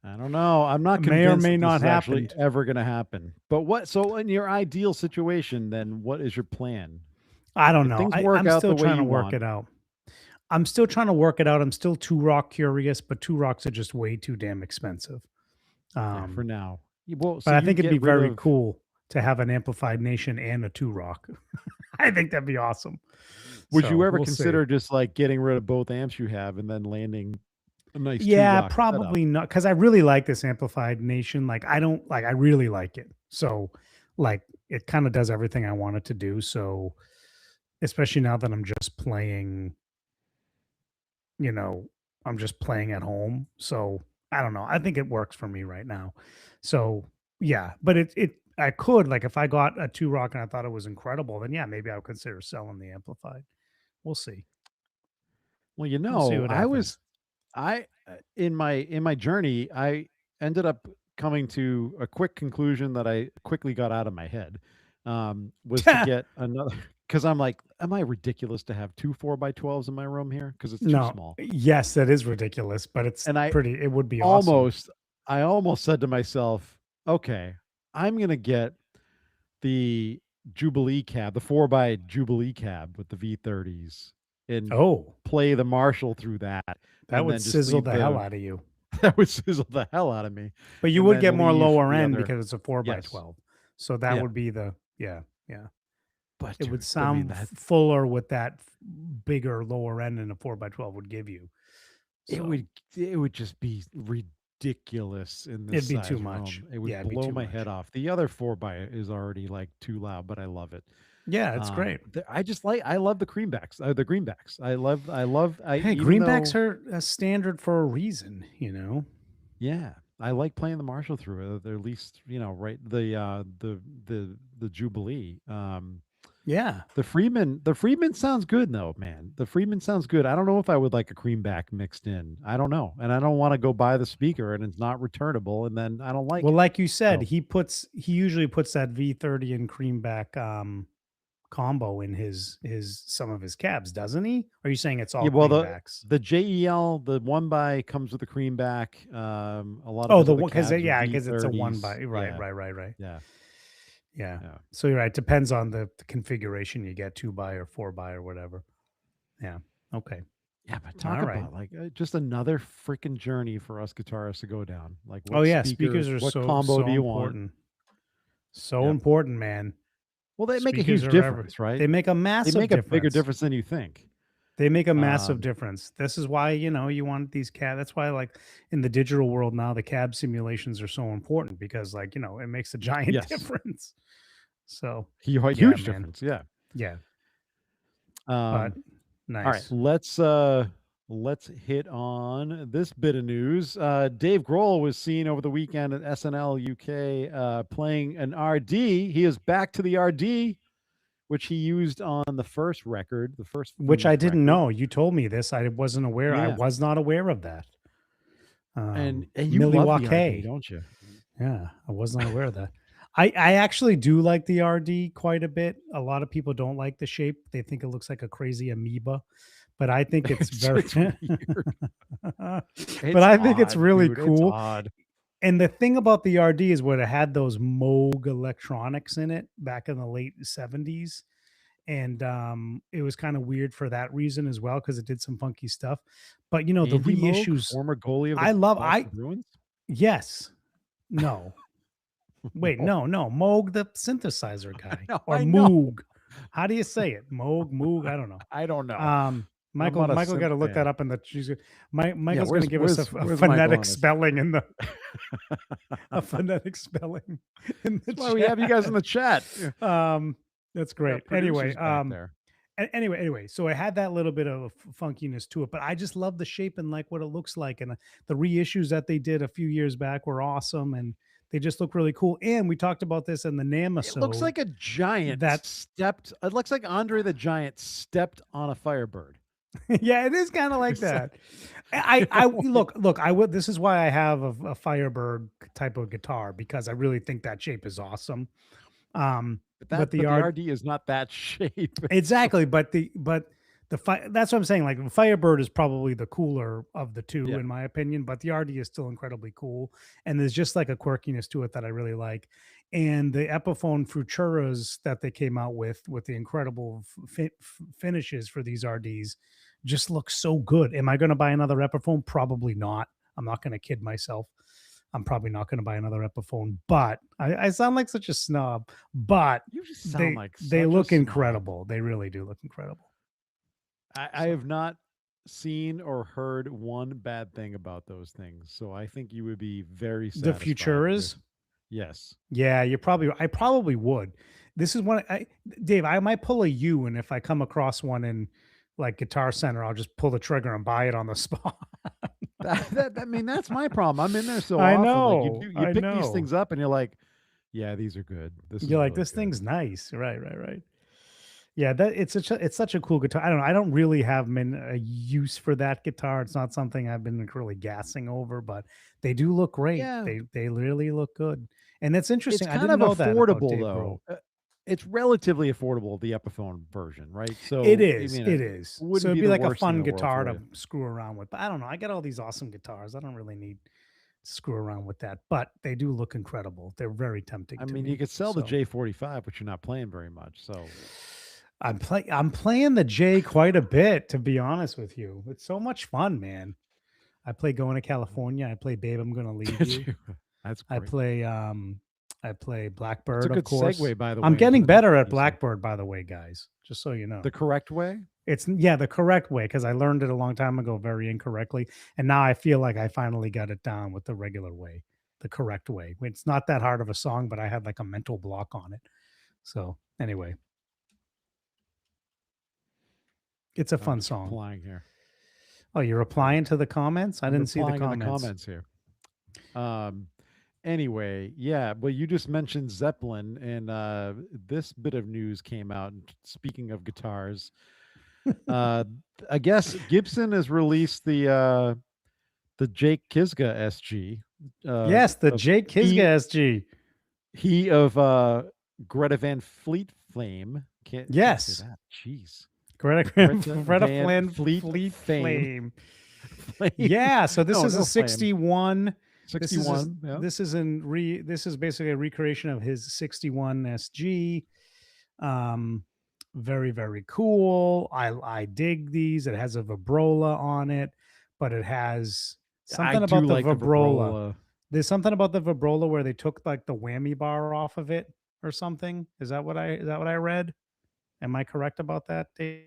I don't know. I'm not It may or convinced may that this not is actually happen. ever going to happen. But so in your ideal situation, then what is your plan? I don't If know. things work I'm out still the way trying to you work want, it out. I'm still trying to work it out. I'm still two rock curious, but two rocks are just way too damn expensive. yeah, for Um, now. Well, so but I you think it'd get be rid very of, cool to have an amplified nation and a two rock. I think that'd be awesome. would you So ever we'll see. consider just like getting rid of both amps you have and then landing a nice two Yeah, rock setup? probably not because I really like this amplified nation. Like I don't like I really like it. So like it kind of does everything I want it to do. So especially now that I'm just playing, you know, I'm just playing at home. So I don't know. I think it works for me right now. So yeah, but it I could like if I got a two rock and I thought it was incredible, then yeah, maybe I would consider selling the amplified. We'll see. Well, We'll see what happens. in my journey, I ended up coming to a quick conclusion that I quickly got out of my head. Was to get another because I'm like, am I ridiculous to have 2 4 by 12s in my room here? Because it's too No, small. yes, that is ridiculous, but it's And it would be awesome. I almost said to myself, okay, I'm gonna get the Jubilee cab, the 4 by Jubilee cab with the V30s, and Oh, play the Marshall through that, that and would then just sizzle leave the hell the out of you. that would sizzle the hell out of me, But you and would then get more leave lower the end other. because it's a 4 by Yes, 12. So that yeah, would be the yeah, yeah. but It would dude, I mean sound that fuller with that bigger lower end than a 4 by 12 would give you. it So would it would just be ridiculous in this it'd be too size much. room. It Yeah, would it'd be blow too my much. head off. The other 4 by is already like too loud, but I love it. Yeah, it's great. I love the creambacks, the greenbacks. I Hey, even greenbacks though are a standard for a reason, you know. yeah, I like playing the Marshall through it. At least right the Jubilee. Yeah. The Freeman sounds good though, man. The Freeman sounds good. I don't know if I would like a creamback mixed in. I don't know, and I don't want to go buy the speaker and it's not returnable, and then I don't like Well, it. like you said, So he usually puts that V30 and creamback combo in his some of his cabs, doesn't he? Or are you saying it's all yeah, well creambacks? the JEL, the one by comes with a creamback. A lot of Oh, his the other one because cabs are yeah, because it's a one V30s. by right, Yeah, right, right, right. yeah, Yeah. yeah. So you're right. Depends on the configuration you get, 2 by or 4 by or whatever. Yeah. Okay. Yeah, but talk All right. about like just another freaking journey for us guitarists to go down. Like, Oh what yeah, speaker, speakers are what so combo do so you want? important. So Yep. important, man. Well, they make a Speakers huge are ever. difference, right? They make a They massive make a bigger difference. difference than you think. They make a massive Um, difference. This is why, you want these cab. That's why, like in the digital world now, the cab simulations are so important because, like, it makes a giant yes, difference. So, huge yeah, man. difference. Yeah. Yeah, but All right, nice. let's hit on this bit of news. Dave Grohl was seen over the weekend at SNL UK playing an RD. He is back to the RD, which he used on the first record, the first Which I Foos didn't record. know. You told me this. I wasn't aware. I Yeah, was not aware of that. and you Millie love the RD, Waukee. don't you? Yeah, I was not aware of that. I actually do like the RD quite a bit. A lot of people don't like the shape. They think it looks like a crazy amoeba, but I think it's very It's weird. but It's I think it's odd, really dude. It's cool. odd. And the thing about the RD is when it had those Moog electronics in it back in the late 70s. And it was kind of weird for that reason as well, because it did some funky stuff. But the Andy Moog, reissues, former goalie of the I love Boston Bruins. yes. No. Wait, No, no. Moog, the synthesizer guy. no, Or I know. Moog. How do you say it? Moog, I don't know. I don't know. Michael not a got to synth look that fan. up in the Michael's going where's to give us a where's Michael on phonetic this? spelling in the a phonetic spelling in the That's why we have you guys in the chat. That's We got great. Anyway, producers back there. anyway, so it had that little bit of funkiness to it, but I just love the shape and like what it looks like, and the reissues that they did a few years back were awesome, and they just look really cool. And we talked about this in the It looks Namasode. like a giant That stepped. It looks like Andre the Giant stepped on a Firebird. yeah, it is kind of like It's like- that. I look. I would. This is why I have a Firebird type of guitar, because I really think that shape is awesome. But the RD is not that shape. Exactly, but that's what I'm saying. Like Firebird is probably the cooler of the two, Yeah. in my opinion, but the RD is still incredibly cool, and there's just like a quirkiness to it that I really like. And the Epiphone Futuras that they came out with the incredible finishes for these RDs just look so good. Am I going to buy another Epiphone? Probably not. I'm not going to kid myself. I'm probably not going to buy another Epiphone, but I sound like such a snob. But You just sound like they such a look snob. incredible. They really do look incredible. I have not seen or heard one bad thing about those things, so I think you would be very The satisfied Futuras? with- Yes. Yeah, I probably would. This is one Dave, I might pull a U, and if I come across one in like Guitar Center, I'll just pull the trigger and buy it on the spot. I mean, that's my problem. I'm in there so I often. know, Like you I pick know. these things up and you're like, yeah, these are good. This is You're like, really this good." thing's nice. Right. Yeah, that it's such a cool guitar. I don't know. I don't really have a use for that guitar. It's not something I've been really gassing over, but they do look great. Yeah. They really look good. And it's It's interesting. I kind didn't of know that about affordable Dave though. Grohl. It's relatively affordable, the Epiphone version, right? So It is. I mean, It is. wouldn't So it'd be be the like a worst in fun the world guitar for to you. screw around with. But I don't know. I got all these awesome guitars. I don't really need to screw around with that. But they do look incredible. They're very tempting. I to mean, me. you could sell the So, J45, but you're not playing very much. So I'm playing the J quite a bit, to be honest with you. It's so much fun, man. I play Going to California. I play Babe, I'm Gonna Leave You. that's I great. play It's Blackbird, a good of course. segue, by the way. I'm into getting the better next at piece. Blackbird, by the way, guys. Just so you know. The correct way. It's the correct way, because I learned it a long time ago very incorrectly, and now I feel like I finally got it down with the regular way, the correct way. It's not that hard of a song, but I had like a mental block on it. So anyway, it's a I'm fun just song. replying here. Oh, you're replying to the comments? I I'm didn't see the replying in comments. the comments here. Anyway, yeah, but you just mentioned Zeppelin, and this bit of news came out. And speaking of guitars, uh, I guess Gibson has released the Jake Kiszka SG. Yes, the Of Jake Kiszka SG. he of Greta Van Fleet fame. Can't Yes. say that. Jeez. Greta Greta Van Van Fleet Fleet fame. Flame. Yeah, so this No, is no a flame. 61. 61. Yeah. This is basically a recreation of his 61 SG. Very, very cool. I dig these. It has a vibrola on it, but it has something I about do the like vibrola. There's something about the vibrola where they took like the whammy bar off of it or something. Is that what I read? Am I correct about that, Dave?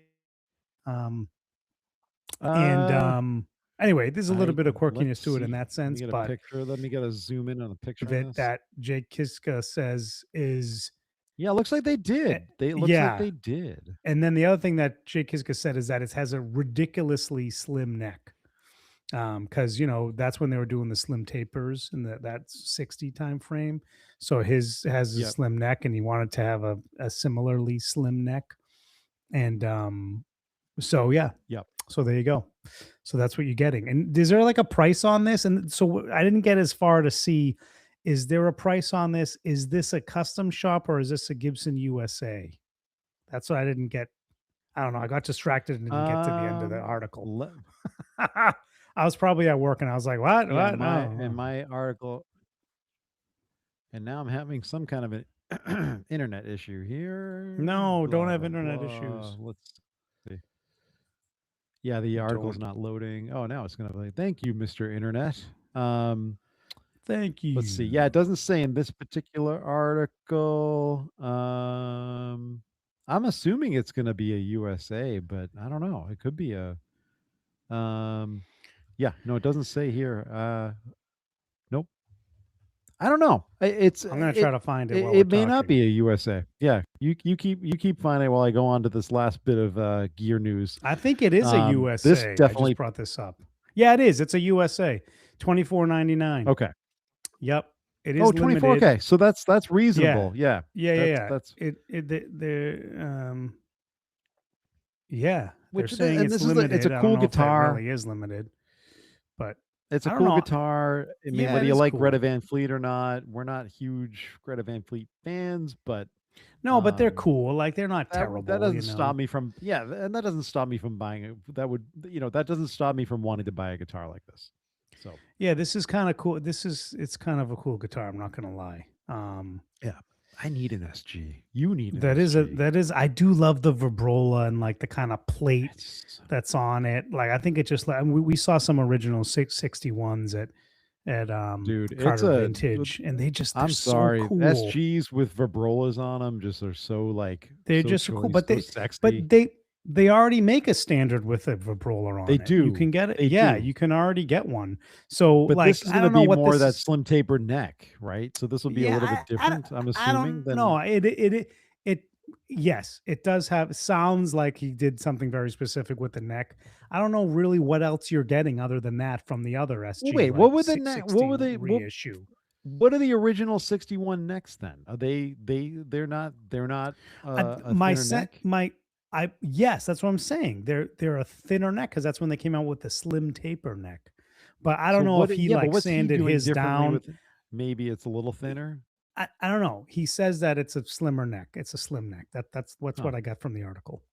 And anyway, there's a little bit of quirkiness to it in that sense, Let me get a but picture. Let me get a zoom in on a picture of it this. that Jake Kiszka says is Yeah, it looks like they did. It looks yeah. like they did. And then the other thing that Jake Kiszka said is that it has a ridiculously slim neck. Because that's when they were doing the slim tapers in that 60 time frame. So his has a Yep. slim neck, and he wanted to have a similarly slim neck. And so yeah. Yep. So there you go. So that's what you're getting. And is there like a price on this? And so I didn't get as far to see. Is there a price on this? Is this a custom shop or is this a Gibson USA? That's what I didn't get. I don't know. I got distracted and didn't get to the end of the article. I was probably at work and I was like, what? Yeah, What? in my article. And now I'm having some kind of an internet issue here. No, don't Blah, have blah, internet blah. issues. Let's see. Yeah, the article's not loading. Oh, now it's going to play. Thank you, Mr. Internet. Thank you. Let's see. Yeah, it doesn't say in this particular article. I'm assuming it's going to be a USA, but I don't know. It could be a. Yeah, no, it doesn't say here. Nope. I don't know. It's. I'm gonna try to find it. While It we're may not talking. be a USA. Yeah, you keep finding it while I go on to this last bit of gear news. I think it is a USA. This I definitely just brought this up. Yeah, it is. It's a USA. $24.99. okay. Yep. It is. Oh, 24. limited. Okay, so that's reasonable. Yeah. Yeah. That's yeah. Which They're saying and it's this is limited. it's a I cool don't know if that guitar. really is limited, but It's a I don't cool know. guitar. I mean, Yeah, whether it you is like cool. Greta Van Fleet or not, we're not huge Greta Van Fleet fans, but no, but they're cool. Like they're not that, terrible. that doesn't stop me from and that doesn't stop me from buying it. That doesn't stop me from wanting to buy a guitar like this. So Yeah, this is kind of cool. It's kind of a cool guitar. I'm not gonna lie. yeah, I need an SG. You need an That SG. is I do love the vibrola and like the kind of plate It's- that's on it. Like I think it just like we saw some original 661s at Dude, it's Carter a Vintage, and they're I'm sorry, so cool. SGs with vibrolas on them just are so like They're so just so cool, choice, but so they sexy. but they already make a standard with a vibrola on They it. You do. can get it. They Yeah, do. you can already get one. So But like this is I going to don't know be what more this that is. slim tapered neck, right? So this will be a little bit different. I'm assuming. No, it yes, it does have sounds like he did something very specific with the neck. I don't know really what else you're getting other than that from the other SG. Wait, what were the neck? What were they? reissue? What are the original 61 necks then? Are they're not a thinner neck? Yes, that's what I'm saying. They're a thinner neck because that's when they came out with the slim taper neck. But I don't So know what- if he yeah, but like what's he sanded doing his differently down. with it? Maybe it's a little thinner. I don't know. He says that it's a slimmer neck. It's a slim neck. That's Huh. what I got from the article.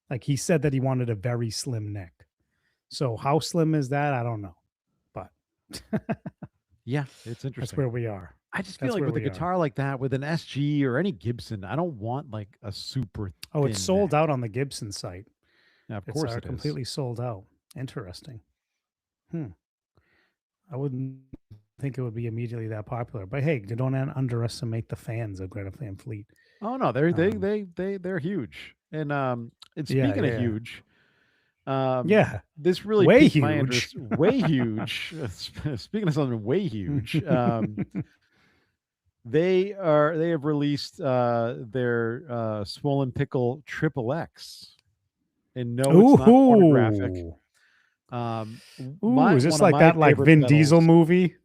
Like he said that he wanted a very slim neck. So how slim is that? I don't know. But Yeah, it's that's interesting. where we are. I just that's feel like where with a we are. guitar like that, with an SG or any Gibson, I don't want like a super. Oh, it's thin sold neck. out on the Gibson site. Yeah, of It's course it is. completely sold out. Interesting. I wouldn't think it would be immediately that popular. But hey, don't underestimate the fans of Greta Van Fleet. Oh no, they're huge. And speaking of huge, Yeah. this really Way piqued my huge. interest. Way huge. Speaking of something way huge, they have released their Swollen Pickle Triple X, and no, it's not pornographic. Ooh. Um, Ooh, is this like that like favorite Vin Diesel pedals- movie?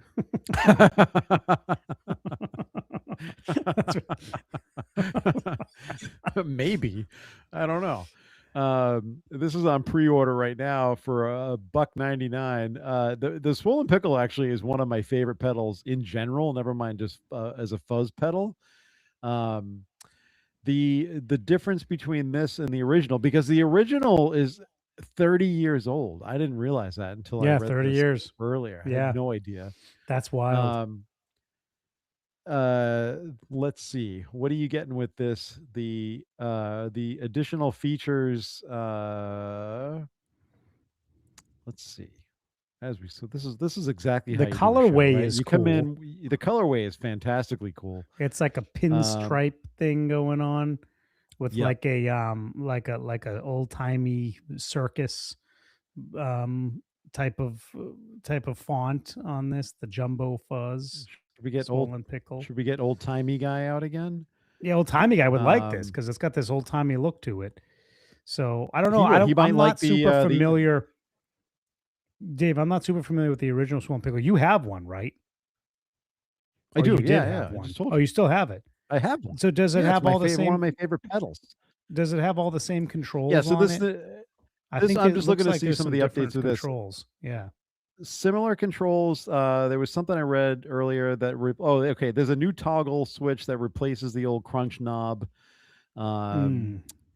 Maybe. I don't know. This is on pre-order right now for a $1.99. The Swollen Pickle actually is one of my favorite pedals in general. Never mind just as a fuzz pedal. Um, the difference between this and the original, because the original is 30 years old. I didn't realize that until I Yeah, read 30 this years. earlier. I Yeah. had no idea. That's wild. Let's see, what are you getting with this? The additional features, let's see, so this is exactly how The you do a show, colorway right? is You come cool. in, the colorway is fantastically cool. It's like a pinstripe thing going on with Yep. like a old timey circus type of font on this. The jumbo fuzz. Should we get Swollen Pickle. should we get old timey guy out again? Yeah, old timey guy would like this Um, because it's got this old timey look to it. So I don't he know. would. He might I'm like not super the familiar. Dave, I'm not super familiar with the original Swollen Pickle. You have one, right? I Or do. you did Yeah, have I one. just told Oh, you. you still have it. I have one. So does it Yeah, it's have my all the favorite, one of same? my favorite pedals. Does it have all the same controls Yeah, so on this it? I this think I'm it just looks looking to like see there's some of the different updates with this. controls. Yeah. Similar controls. There was something I read earlier that okay, there's a new toggle switch that replaces the old crunch knob.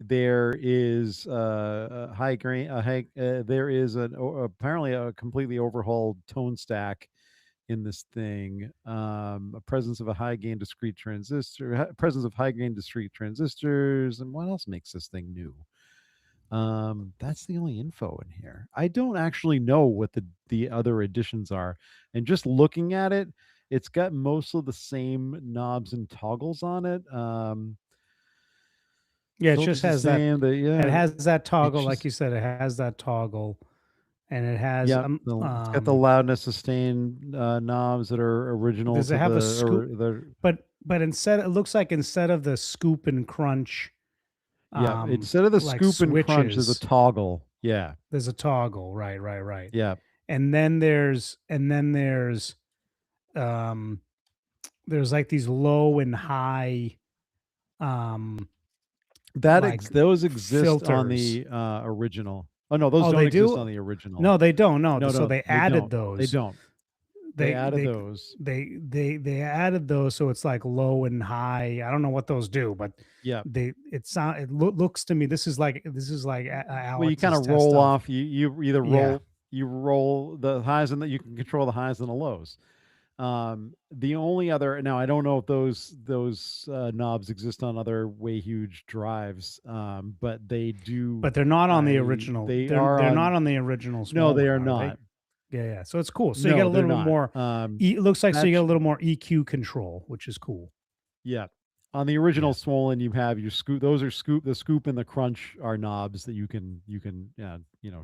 There is a high grain there is apparently a completely overhauled tone stack in this thing. A presence of a high gain discrete transistor, presence of high gain discrete transistors, and what else makes this thing new? That's the only info in here. I don't actually know what the other additions are, and just looking at it, it's got most of the same knobs and toggles on it. Yeah, it Filters just the has that. same, It has that toggle, like just- you said. It has that toggle, and it has. Yeah, it's got the loudness sustain knobs that are original. Does to it have a the- scoop? or the- But instead, it looks like instead of the scoop and crunch. yeah, instead of the like scoop and crunch, there's a switches, toggle. Yeah, there's a toggle. Right. yeah. And then there's like these low and high Those exist on filters. the original. Oh no, those don't they exist do? on the original. No, they don't. No, No, so they added don't. those. They don't. They added those. They added those, so it's like low and high. I don't know what those do, but Yeah. it looks to me this is like Well, you kind of Alex's roll test off. You either roll Yeah. you roll the highs and you can control the highs and the lows. The only other, now I don't know if those knobs exist on other way huge drives, but they do. But they're not on the original. They're not on the original. No, they small are one, not. Yeah. So it's cool. So you No, get a they're little bit not. more. It looks like so you get a little more EQ control, which is cool. Yeah. On the original Swollen, you have your scoop. Those are the scoop and the crunch are knobs that you can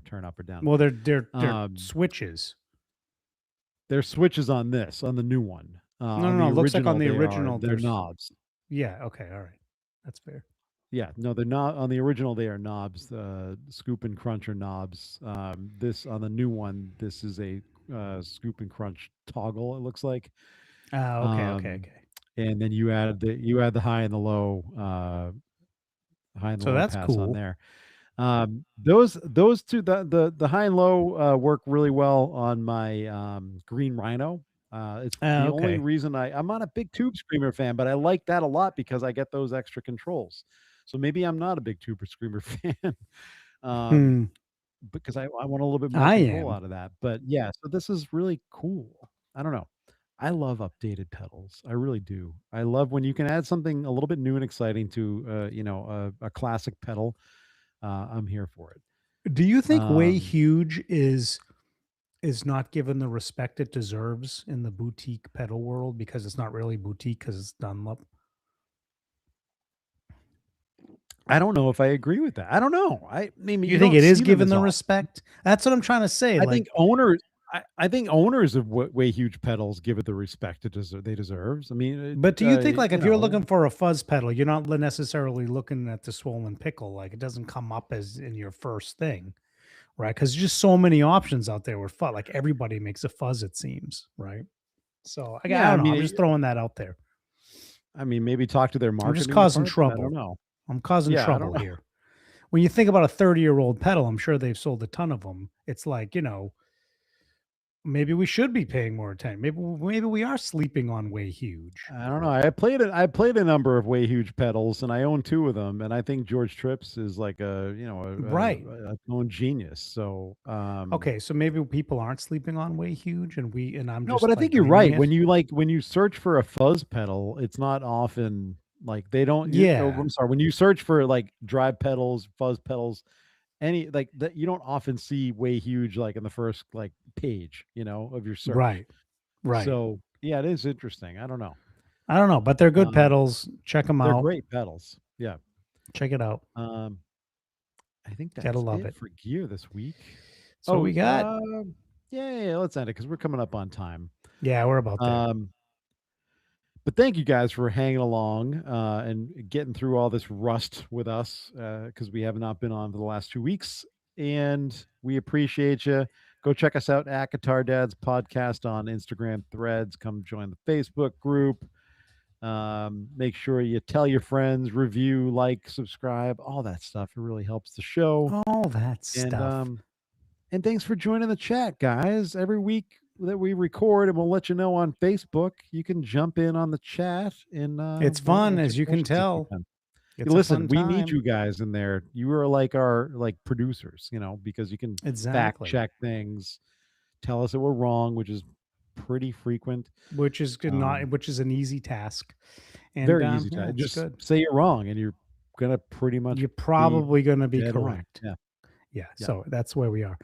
turn up or down. Well, they're switches. They're switches on the new one. No. Looks like on the original they're knobs. Yeah. Okay. All right. That's fair. Yeah, no, they're not on the original. They are knobs. Scoop and crunch are knobs. This on the new one, this is a scoop and crunch toggle. It looks like. Okay. And then you add the high and the low, high and the low that's pass cool. on there. Those two, the high and low work really well on my Green Rhino. It's the only reason I'm not a big Tube Screamer fan, but I like that a lot because I get those extra controls. So maybe I'm not a big Tube Screamer fan, because I want a little bit more control out of that. But yeah, so this is really cool. I don't know. I love updated pedals. I really do. I love when you can add something a little bit new and exciting to a classic pedal. I'm here for it. Do you think Way Huge is not given the respect it deserves in the boutique pedal world because it's not really boutique because it's Dunlop? I don't know if I agree with that. I don't know. I mean, you think it is given the respect? That's what I'm trying to say. I think owners. I think owners of Way Huge pedals give it the respect they deserve. I mean, but do you think if you're looking for a fuzz pedal, you're not necessarily looking at the Swollen Pickle? Like it doesn't come up as in your first thing, right? Because there's just so many options out there with fuzz. Like everybody makes a fuzz, it seems, right? So Yeah, I I don't know. mean, I'm just throwing that out there. I mean, maybe talk to their I'm marketing just causing department. I trouble. don't know. I'm causing Yeah, I don't trouble know. here. When you think about a 30-year-old pedal, I'm sure they've sold a ton of them. It's like, maybe we should be paying more attention. Maybe we are sleeping on Way Huge. I don't know. I played a number of Way Huge pedals, and I own two of them. And I think George Trips is like Right. a known genius. So Okay, so maybe people aren't sleeping on Way Huge, and I'm no, but I just like think you're dreaming right. it. When you search for a fuzz pedal, it's not often like they don't. Yeah. I'm sorry. When you search for like drive pedals, fuzz pedals, any like that, you don't often see Way Huge like in the first like page, of your search. Right. Right. So yeah, it is interesting. I don't know. I don't know, but they're good Um, pedals. Check them they're out. great pedals. Yeah. Check it out. Um, I think Gotta that's love it it. for gear this week. So we got. Yeah, let's end it because we're coming up on time. Yeah, we're about there. Um, but thank you guys for hanging along and getting through all this rust with us because we have not been on for the last 2 weeks. And we appreciate you. Go check us out at Guitar Dads Podcast on Instagram Threads. Come join the Facebook group. Make sure you tell your friends, review, like, subscribe, all that stuff. It really helps the show. All that And stuff. and thanks for joining the chat, guys. Every week that we record, and we'll let you know on Facebook, you can jump in on the chat and It's we'll fun, answer as you can questions if we tell. can. It's a Listen, fun we need time. you guys in there. You are like our producers, because you can fact Exactly. check things, tell us that we're wrong, which is pretty frequent. Which is good, which is an easy task. And Very easy yeah, to it's just good. say you're wrong, and you're gonna pretty much You're probably going to be dead on. correct. Yeah. Yeah, Yeah. so that's where we are.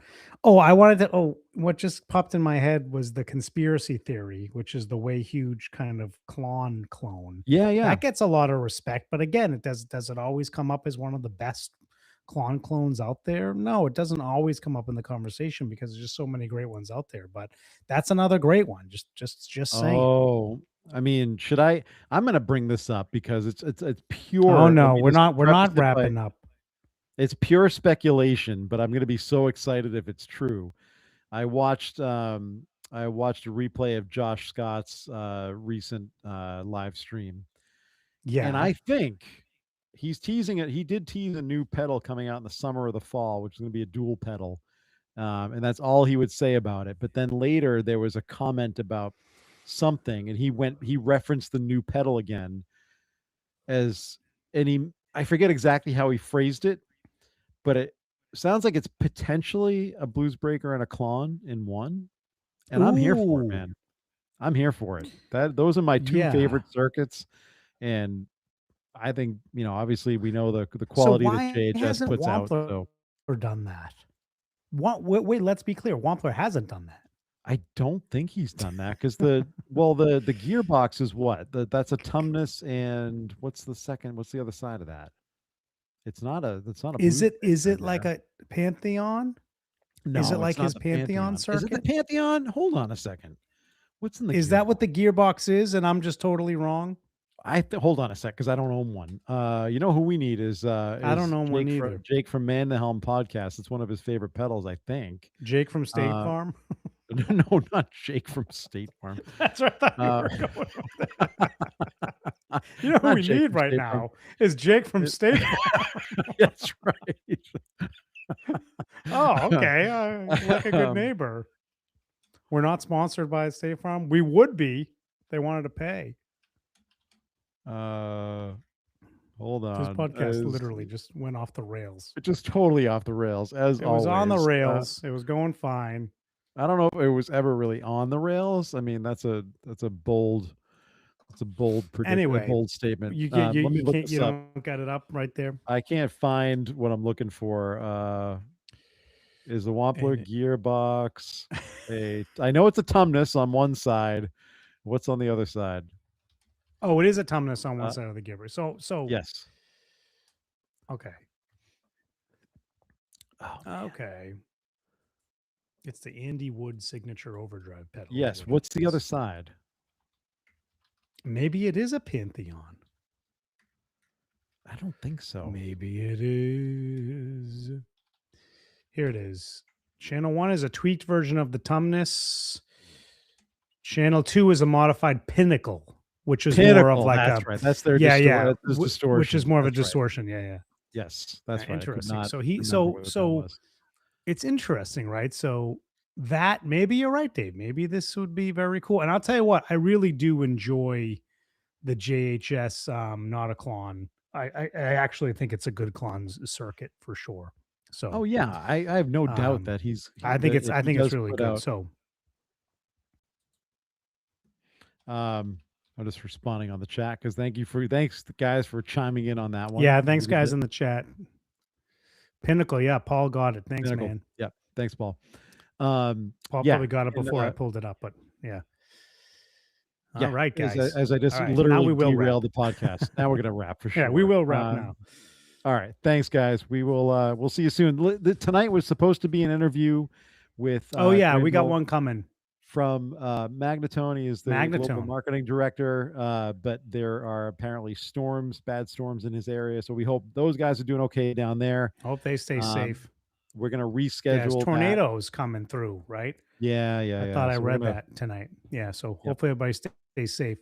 What just popped in my head was the conspiracy theory, which is the Way Huge kind of clone. Yeah. That gets a lot of respect, but again, does it always come up as one of the best clones out there? No, it doesn't always come up in the conversation because there's just so many great ones out there. But that's another great one. Just saying. Oh, I mean, I'm gonna bring this up because it's pure. Oh no, let me we're just not preface it by- wrapping up. It's pure speculation, but I'm going to be so excited if it's true. I watched a replay of Josh Scott's recent live stream, Yeah. and I think he's teasing it. He did tease a new pedal coming out in the summer or the fall, which is going to be a dual pedal, and that's all he would say about it. But then later there was a comment about something, and he referenced the new pedal again I forget exactly how he phrased it, but it sounds like it's potentially a blues breaker and a clon in one. And I'm here for it, Ooh. man. I'm here for it. Those are my two Yeah. favorite circuits. And I think, obviously we know the quality that JHS puts out. So Wampler done that? Wait, let's be clear. Wampler hasn't done that. I don't think he's done that because the gearbox is what? That's a Tumnus, and what's the other side of that? It's not a Is it blues breaker like there. a Pantheon? No, Is it it's like not his the Pantheon Is it the circuit? Pantheon? Hold on a second. What's in the Is that what the gearbox is? And I'm just totally wrong. hold on a sec because I don't own one. You know who we need is I don't know one either. Jake from Man the Helm podcast. It's one of his favorite pedals, I think. Jake from State Farm. No, not Jake from State Farm. That's what I thought you were going with that. You know who Not we Jake need from right State Farm. now is Jake from State Farm. That's right. Oh, okay. Like a good neighbor. We're not sponsored by State Farm. We would be if they wanted to pay. Hold on. This podcast literally just went off the rails. It just totally off the rails as It was on the always. rails. It was going fine. I don't know if it was ever really on the rails. I mean, that's a bold prediction. Anyway, bold statement. You Let me look can't this you up. don't get it up right there. I can't find what I'm looking for. Is the Wampler gearbox I know it's a Tumnus on one side. What's on the other side? Oh, it is a Tumnus on one side of the gearbox. So Yes. Okay. Oh, man. Okay. It's the Andy Wood signature overdrive pedal. Yes. What's the other side? Maybe it is a Pantheon. I don't think so. Maybe it is. Here it is. Channel 1 is a tweaked version of the Tumnus. Channel 2 is a modified Pinnacle, which is more of Pinnacle, like that's a right. That's their yeah, yeah, That's his distortion. which is more of a That's right. distortion. Yeah, yeah. Yes, that's right. I could Interesting. not So remember what that so was. it's interesting, right? So that maybe you're right, Dave. Maybe this would be very cool. And I'll tell you what, I really do enjoy the JHS Nauticlon. I actually think it's a good clons circuit for sure. So Oh yeah, I have no doubt that I think it's if he does really put good. out- So I'm just responding on the chat because thanks guys for chiming in on that one. yeah, thanks Really guys good. in the chat. Pinnacle, yeah, Paul got it. Thanks, Pinnacle. man. Yeah, thanks, Paul. Paul yeah, probably got it and, before I pulled it up, but yeah. yeah, All right, guys. As I just All right, now literally we will derailed the podcast. Now we're gonna wrap for sure. Yeah, we will wrap now. All right, thanks, guys. We will. We'll see you soon. Tonight was supposed to be an interview with. Oh yeah, we got Grinville one coming. from Magnatone. He is the global Magnatone. marketing director. But there are apparently bad storms in his area. So we hope those guys are doing okay down there. Hope they stay safe. We're gonna Yeah, reschedule. there's that. tornadoes coming through, right? Yeah. I thought I So we're read gonna- that tonight. Yeah, so Yep. hopefully everybody stays safe.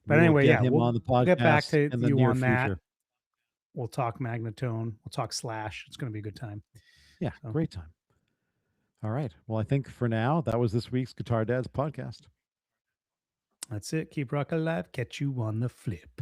But we will anyway, get yeah, him we'll on the podcast get back to in the you near on that. future. We'll talk Magnatone. We'll talk Slash. It's going to be a good time. Yeah, So- great time. All right. Well, I think for now that was this week's Guitar Dads podcast. That's it. Keep rock alive. Catch you on the flip.